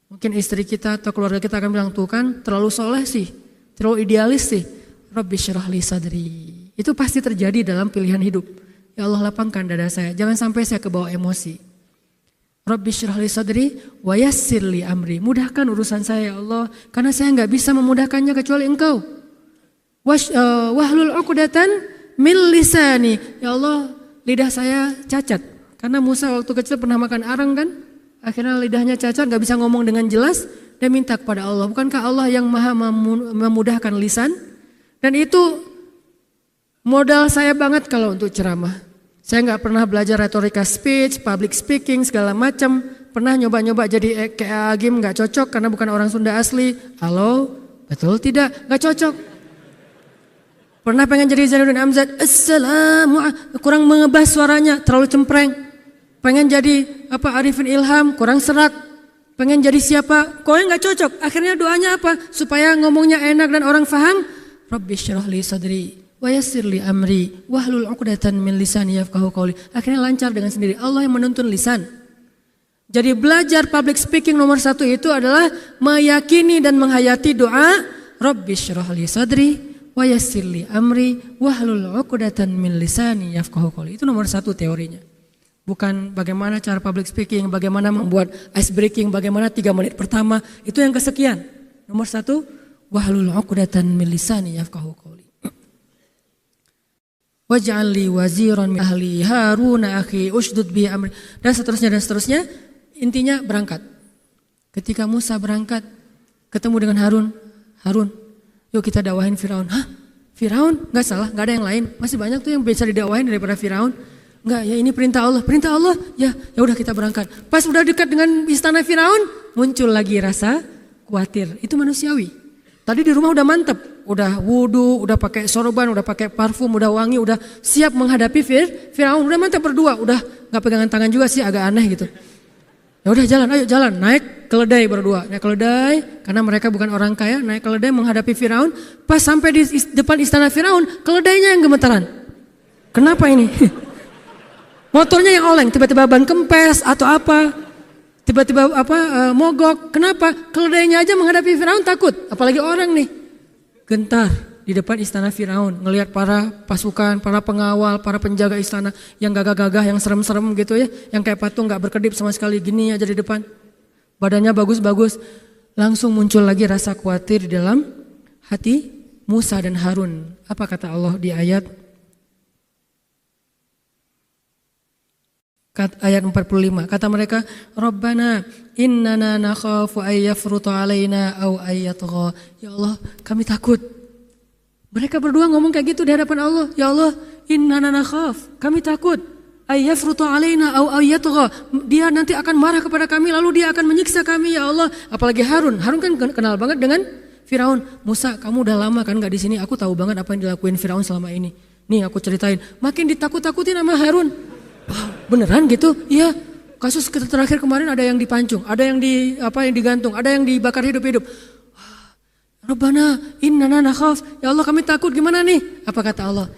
Mungkin istri kita atau keluarga kita akan bilang, tuh kan terlalu soleh sih, terlalu idealis sih. Rabbi syrah li sadri. Itu pasti terjadi dalam pilihan hidup. Ya Allah, lapangkan dada saya, jangan sampai saya kebawa emosi. Rabbi syrah li sadri wa yassir li amri. Mudahkan urusan saya ya Allah, karena saya nggak bisa memudahkannya kecuali Engkau. Wahlul 'uqdatan min lisani. Ya Allah, lidah saya cacat. Karena Musa waktu kecil pernah makan arang kan? Akhirnya lidahnya cacat, gak bisa ngomong dengan jelas. Dan minta kepada Allah, bukankah Allah yang maha memudahkan lisan? Dan itu modal saya banget kalau untuk ceramah. Saya gak pernah belajar retorika speech, public speaking, segala macam. Pernah nyoba-nyoba jadi kayak Agim, gak cocok karena bukan orang Sunda asli. Halo, betul tidak? Gak cocok. Pernah pengen jadi Zainuddin Amzad, assalamualaikum, kurang mengebas suaranya, terlalu cempreng. Pengen jadi Arifin Ilham, kurang serak. Pengen jadi siapa? Kok nggak cocok. Akhirnya doanya apa? Supaya ngomongnya enak dan orang paham. Rabbi syrah li sadri wa yassir li amri wahlul 'uqdatan min lisani yafqahu qawli. Akhirnya lancar dengan sendiri. Allah yang menuntun lisan. Jadi belajar public speaking nomor 1 itu adalah meyakini dan menghayati doa Rabbi syrah li sadri wa yassir li amri wahlul 'uqdatan min lisani yafqahu qawli. Itu nomor 1 teorinya. Bukan bagaimana cara public speaking, bagaimana membuat ice breaking, bagaimana 3 menit pertama. Itu yang kesekian. Nomor 1, wahlul 'uqdatan min lisani yafqahu qawli. Waj'al li waziran min ahli Harun akhi ushdud bi amri, dan seterusnya. Intinya berangkat. Ketika Musa berangkat ketemu dengan Harun, yuk kita dakwahin Firaun. Hah? Firaun? Enggak salah, enggak ada yang lain. Masih banyak tuh yang bisa didakwahin daripada Firaun. Enggak, ya ini perintah Allah. Perintah Allah, ya udah kita berangkat. Pas udah dekat dengan istana Firaun, muncul lagi rasa khawatir. Itu manusiawi. Tadi di rumah udah mantep, udah wudu, udah pakai sorban, udah pakai parfum, udah wangi, udah siap menghadapi Firaun. Udah mantep berdua, udah enggak pegangan tangan juga sih, agak aneh gitu. Ya udah jalan, ayo jalan, naik keledai berdua. Naik keledai, karena mereka bukan orang kaya, naik keledai menghadapi Firaun. Pas sampai di depan istana Firaun, keledainya yang gemetaran. Kenapa ini? Motornya yang oleng, tiba-tiba ban kempes atau apa, tiba-tiba mogok. Kenapa? Keledainya aja menghadapi Firaun takut, apalagi orang nih. Gentar di depan istana Firaun, ngelihat para pasukan, para pengawal, para penjaga istana yang gagah-gagah, yang serem-serem gitu ya, yang kayak patung nggak berkedip sama sekali, gini aja di depan. Badannya bagus-bagus. Langsung muncul lagi rasa khawatir di dalam hati Musa dan Harun. Apa kata Allah di ayat 45, kata mereka, Rabbana innana nakhafu ay yafruta alaina aw ay yatgha. Ya Allah, kami takut. Mereka berdua ngomong kayak gitu di hadapan Allah. Ya Allah, innana nakhaf, kami takut. Ay yafruta alaina aw ay yatgha. Dia nanti akan marah kepada kami, lalu dia akan menyiksa kami, ya Allah. Apalagi Harun kan kenal banget dengan Firaun. Musa, kamu udah lama kan gak di sini? Aku tahu banget apa yang dilakuin Firaun selama ini. Nih aku ceritain. Makin ditakut-takutin sama Harun. Beneran gitu? Iya. Kasus terakhir kemarin ada yang dipancung, ada yang digantung, ada yang dibakar hidup-hidup. Rabbana innana nakhaf. Ya Allah, kami takut, gimana nih? Apa kata Allah?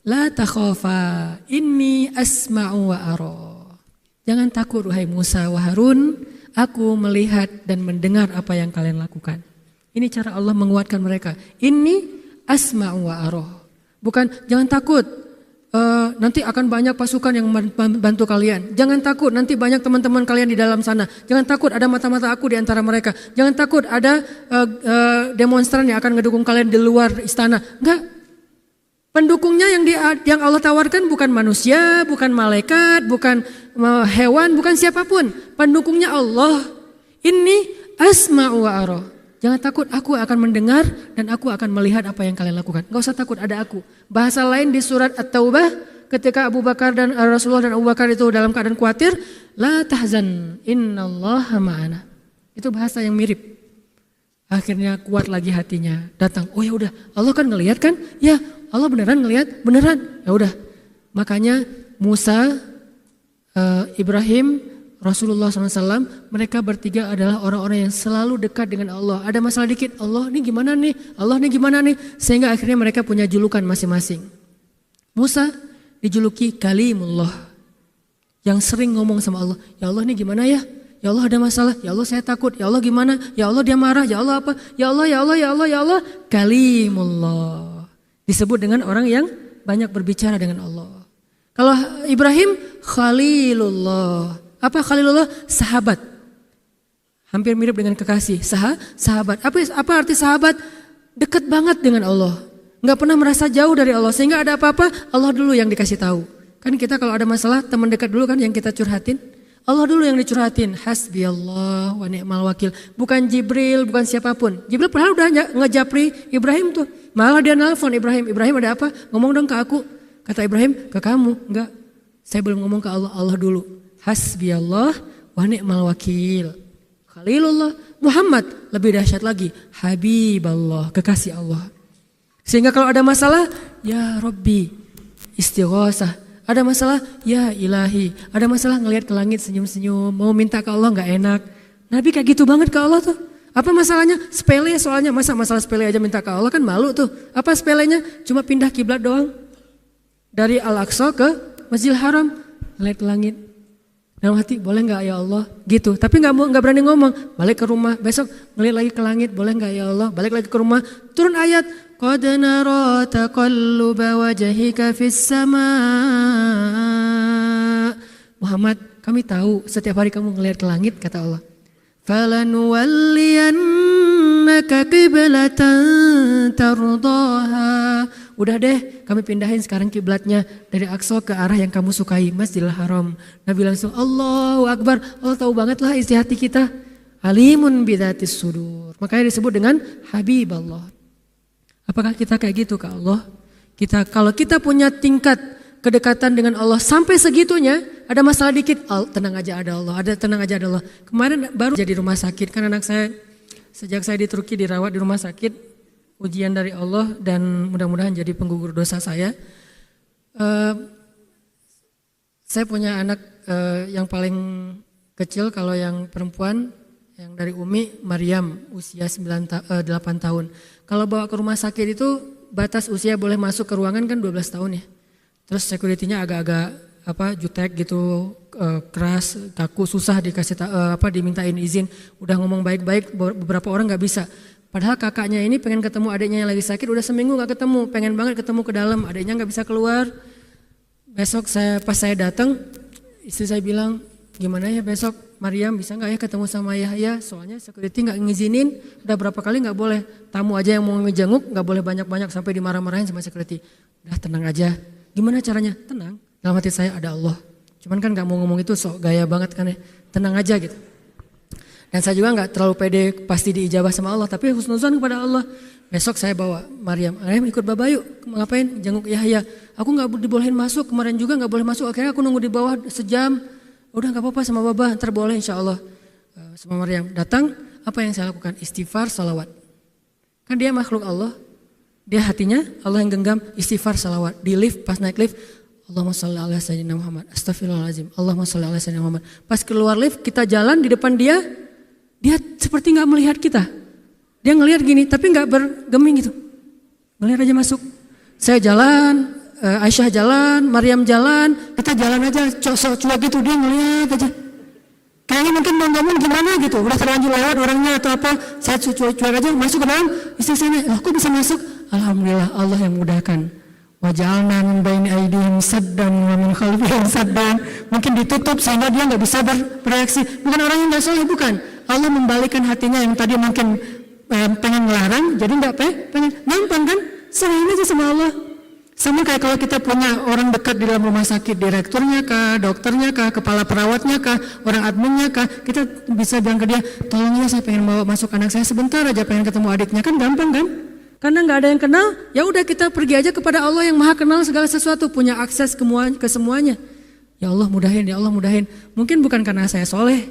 La takhafa inni asma'u wa ara. Jangan takut wahai Musa wa Harun, aku melihat dan mendengar apa yang kalian lakukan. Ini cara Allah menguatkan mereka. Inni asma'u wa ara. Bukan jangan takut. Nanti akan banyak pasukan yang membantu kalian. Jangan takut, nanti banyak teman-teman kalian di dalam sana. Jangan takut, ada mata-mata aku di antara mereka. Jangan takut, ada demonstran yang akan ngedukung kalian di luar istana. Enggak. Pendukungnya yang Allah tawarkan bukan manusia, bukan malaikat, bukan hewan, bukan siapapun. Pendukungnya Allah. Ini asma'u wa ara. Jangan takut, aku akan mendengar dan aku akan melihat apa yang kalian lakukan. Gak usah takut, ada aku. Bahasa lain di surat At-Taubah, ketika Abu Bakar dan Rasulullah dan Abu Bakar itu dalam keadaan khawatir, la tahzan, innallaha ma'ana. Itu bahasa yang mirip. Akhirnya kuat lagi hatinya, datang. Oh ya udah, Allah kan ngelihat kan? Ya, Allah beneran ngelihat, beneran. Ya udah. Makanya Musa, Ibrahim, Rasulullah SAW, mereka bertiga adalah orang-orang yang selalu dekat dengan Allah. Ada masalah dikit, Allah ini gimana nih? Allah ini gimana nih? Sehingga akhirnya mereka punya julukan masing-masing. Musa dijuluki Kalimullah, yang sering ngomong sama Allah. Ya Allah ini gimana ya? Ya Allah ada masalah, ya Allah saya takut, ya Allah gimana? Ya Allah dia marah, ya Allah apa? Ya Allah, ya Allah, ya Allah, ya Allah. Kalimullah. Disebut dengan orang yang banyak berbicara dengan Allah. Kalau Ibrahim, Khalilullah. Apa Khalilullah? Sahabat. Hampir mirip dengan kekasih. Sahabat. Apa arti sahabat? Dekat banget dengan Allah. Enggak pernah merasa jauh dari Allah. Sehingga ada apa-apa, Allah dulu yang dikasih tahu. Kan kita kalau ada masalah, teman dekat dulu kan yang kita curhatin. Allah dulu yang dicurhatin. Hasbiyallah wa ni'mal wakil. Bukan Jibril, bukan siapapun. Jibril padahal udah ngejapri Ibrahim tuh. Malah dia nelfon Ibrahim. Ibrahim ada apa? Ngomong dong ke aku. Kata Ibrahim, ke kamu. Enggak. Saya belum ngomong ke Allah. Allah dulu. Hasbiyallah wa ni'mal wakil. Khalilullah. Muhammad lebih dahsyat lagi. Habiballah, kekasih Allah. Sehingga kalau ada masalah, ya Rabbi, istighosah. Ada masalah, ya ilahi. Ada masalah ngelihat ke langit senyum-senyum. Mau minta ke Allah gak enak. Nabi kayak gitu banget ke Allah tuh. Apa masalahnya? Sepele soalnya. Masa masalah sepele aja minta ke Allah kan malu tuh. Apa sepelenya? Cuma pindah kiblat doang. Dari Al-Aqsa ke Masjidil Haram. Ngelihat ke langit. Dalam hati, boleh gak ya Allah? Gitu, tapi gak berani ngomong. Balik ke rumah, besok ngeliat lagi ke langit, boleh gak ya Allah? Balik lagi ke rumah, turun ayat. Qad nara taqalluba wajhika fis sama. Muhammad, kami tahu setiap hari kamu ngeliat ke langit, kata Allah. Falanuwalliyannaka qibla qiblatan tardaha. Udah deh, kami pindahin sekarang kiblatnya dari Aqsa ke arah yang kamu sukai, Masjidil Haram. Nabi langsung Allahu Akbar. Allah tahu banget lah isi hati kita. Alimun bidzatis sudur. Makanya disebut dengan Habib Allah. Apakah kita kayak gitu ke Allah? Kalau kita punya tingkat kedekatan dengan Allah sampai segitunya, ada masalah dikit, tenang aja ada Allah, tenang aja ada Allah. Kemarin baru jadi rumah sakit, kan anak saya sejak saya di Turki dirawat di rumah sakit, ujian dari Allah dan mudah-mudahan jadi penggugur dosa saya. Saya punya anak yang paling kecil, kalau yang perempuan yang dari Umi, Maryam, usia 8 tahun. Kalau bawa ke rumah sakit itu batas usia boleh masuk ke ruangan kan 12 tahun ya. Terus security-nya agak-agak jutek gitu, keras, kaku, susah dikasih dimintain izin. Udah ngomong baik-baik, beberapa orang nggak bisa. Padahal kakaknya ini pengen ketemu adiknya yang lagi sakit, udah seminggu nggak ketemu, pengen banget ketemu ke dalam, adiknya nggak bisa keluar. Besok pas saya datang, istri saya bilang, gimana ya besok Maryam bisa nggak ya ketemu sama Yahya? Soalnya security nggak ngizinin, udah berapa kali nggak boleh. Tamu aja yang mau ngejenguk nggak boleh banyak-banyak sampai dimarah-marahin sama security. Udah tenang aja. Gimana caranya? Tenang. Dalam hati saya ada Allah. Cuman kan nggak mau ngomong itu sok gaya banget kan ya. Tenang aja gitu. Dan saya juga nggak terlalu pede pasti diijabah sama Allah, tapi husnuzon kepada Allah. Besok saya bawa Maryam ikut Baba yuk, ngapain? Jenguk Yahya. Aku nggak dibolehin masuk, kemarin juga nggak boleh masuk. Akhirnya aku nunggu di bawah sejam. Udah nggak apa-apa sama Baba, ntar boleh insya Allah. Sama Maryam datang, apa yang saya lakukan? Istighfar, salawat. Kan dia makhluk Allah, dia hatinya Allah yang genggam, istighfar, salawat. Di lift, pas naik lift, Allahumma sholli ala sayyidina Muhammad, astagfirullahaladzim, Allahumma sholli ala sayyidina Muhammad. Pas keluar lift, kita jalan di depan dia seperti nggak melihat kita. Dia ngelihat gini, tapi nggak bergeming gitu. Ngelihat aja masuk. Saya jalan, Aisyah jalan, Maryam jalan, kita jalan aja, cuek gitu, dia ngelihat aja. Kayaknya mungkin mau ngomong gimana gitu, udah terlanjur lewat orangnya atau apa, saya cuek aja, masuk ke dalam, istri saya, kok bisa masuk? Alhamdulillah, Allah yang mudahkan. Waja'alna min baini aydihim saddan wa min khalfihim saddan. Mungkin ditutup sehingga dia nggak bisa bereaksi. Bukan orang yang nggak soleh, bukan. Allah membalikkan hatinya yang tadi mungkin pengen ngelarang, jadi nggak pengen, gampang kan? Serahin aja sama Allah. Sama kayak kalau kita punya orang dekat di dalam rumah sakit, direkturnya kah, dokternya kah, kepala perawatnya kah, orang adminnya kah, kita bisa bilang ke dia, tolong ya saya pengen bawa masuk anak saya sebentar aja, pengen ketemu adiknya, kan gampang kan? Karena nggak ada yang kenal, ya udah kita pergi aja kepada Allah yang maha kenal segala sesuatu, punya akses ke semuanya. Ya Allah mudahin, ya Allah mudahin. Mungkin bukan karena saya soleh,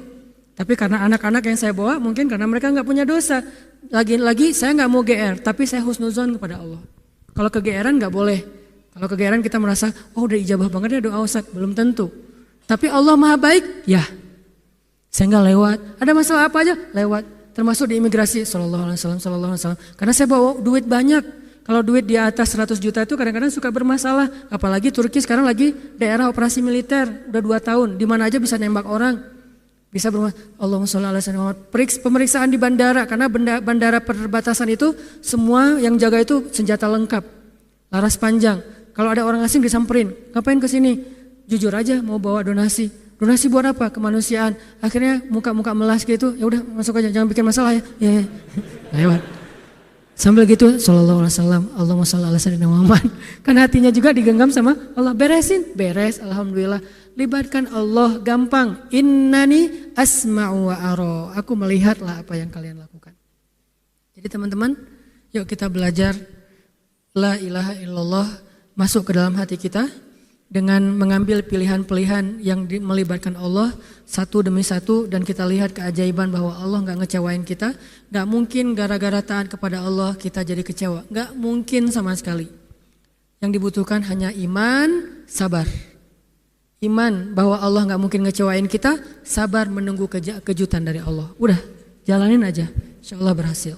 tapi karena anak-anak yang saya bawa, mungkin karena mereka nggak punya dosa. Lagi-lagi saya nggak mau GR, tapi saya husnuzon kepada Allah. Kalau kegeeran nggak boleh. Kalau kegeeran kita merasa, oh udah ijabah banget ya doa Ustaz, belum tentu. Tapi Allah maha baik, ya. Saya nggak lewat. Ada masalah apa aja? Lewat. Termasuk di imigrasi, sallallahu alaihi wasallam. Karena saya bawa duit banyak. Kalau duit di atas 100 juta itu kadang-kadang suka bermasalah. Apalagi Turki sekarang lagi daerah operasi militer, udah 2 tahun. Di mana aja bisa nembak orang. Bisa bermasalah. Allahumma sholli ala sayyidina Muhammad. Pemeriksaan di bandara, karena bandara perbatasan itu semua yang jaga itu senjata lengkap. Laras panjang. Kalau ada orang asing disamperin, ngapain ke sini? Jujur aja mau bawa donasi. Donasi buat apa? Kemanusiaan. Akhirnya muka-muka melas gitu, ya udah masuk aja, jangan bikin masalah ya. Ya. Lewat. Sambil gitu, sallallahu alaihi wasallam, Allahumma sholli ala sayyidina Muhammad. Kan hatinya juga digenggam sama Allah, beresin, beres, alhamdulillah. Libatkan Allah, gampang. Innani asma'u wa ara. Aku melihatlah apa yang kalian lakukan. Jadi teman-teman, yuk kita belajar la ilaha illallah masuk ke dalam hati kita dengan mengambil pilihan-pilihan yang melibatkan Allah satu demi satu, dan kita lihat keajaiban bahwa Allah gak ngecewain kita. Gak mungkin gara-gara taat kepada Allah kita jadi kecewa, gak mungkin sama sekali. Yang dibutuhkan hanya iman, sabar. Iman bahwa Allah gak mungkin ngecewain kita, sabar menunggu kejutan dari Allah. Udah, jalanin aja, insya Allah berhasil.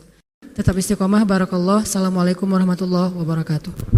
Tetap istiqomah, barakallah. Assalamualaikum warahmatullahi wabarakatuh.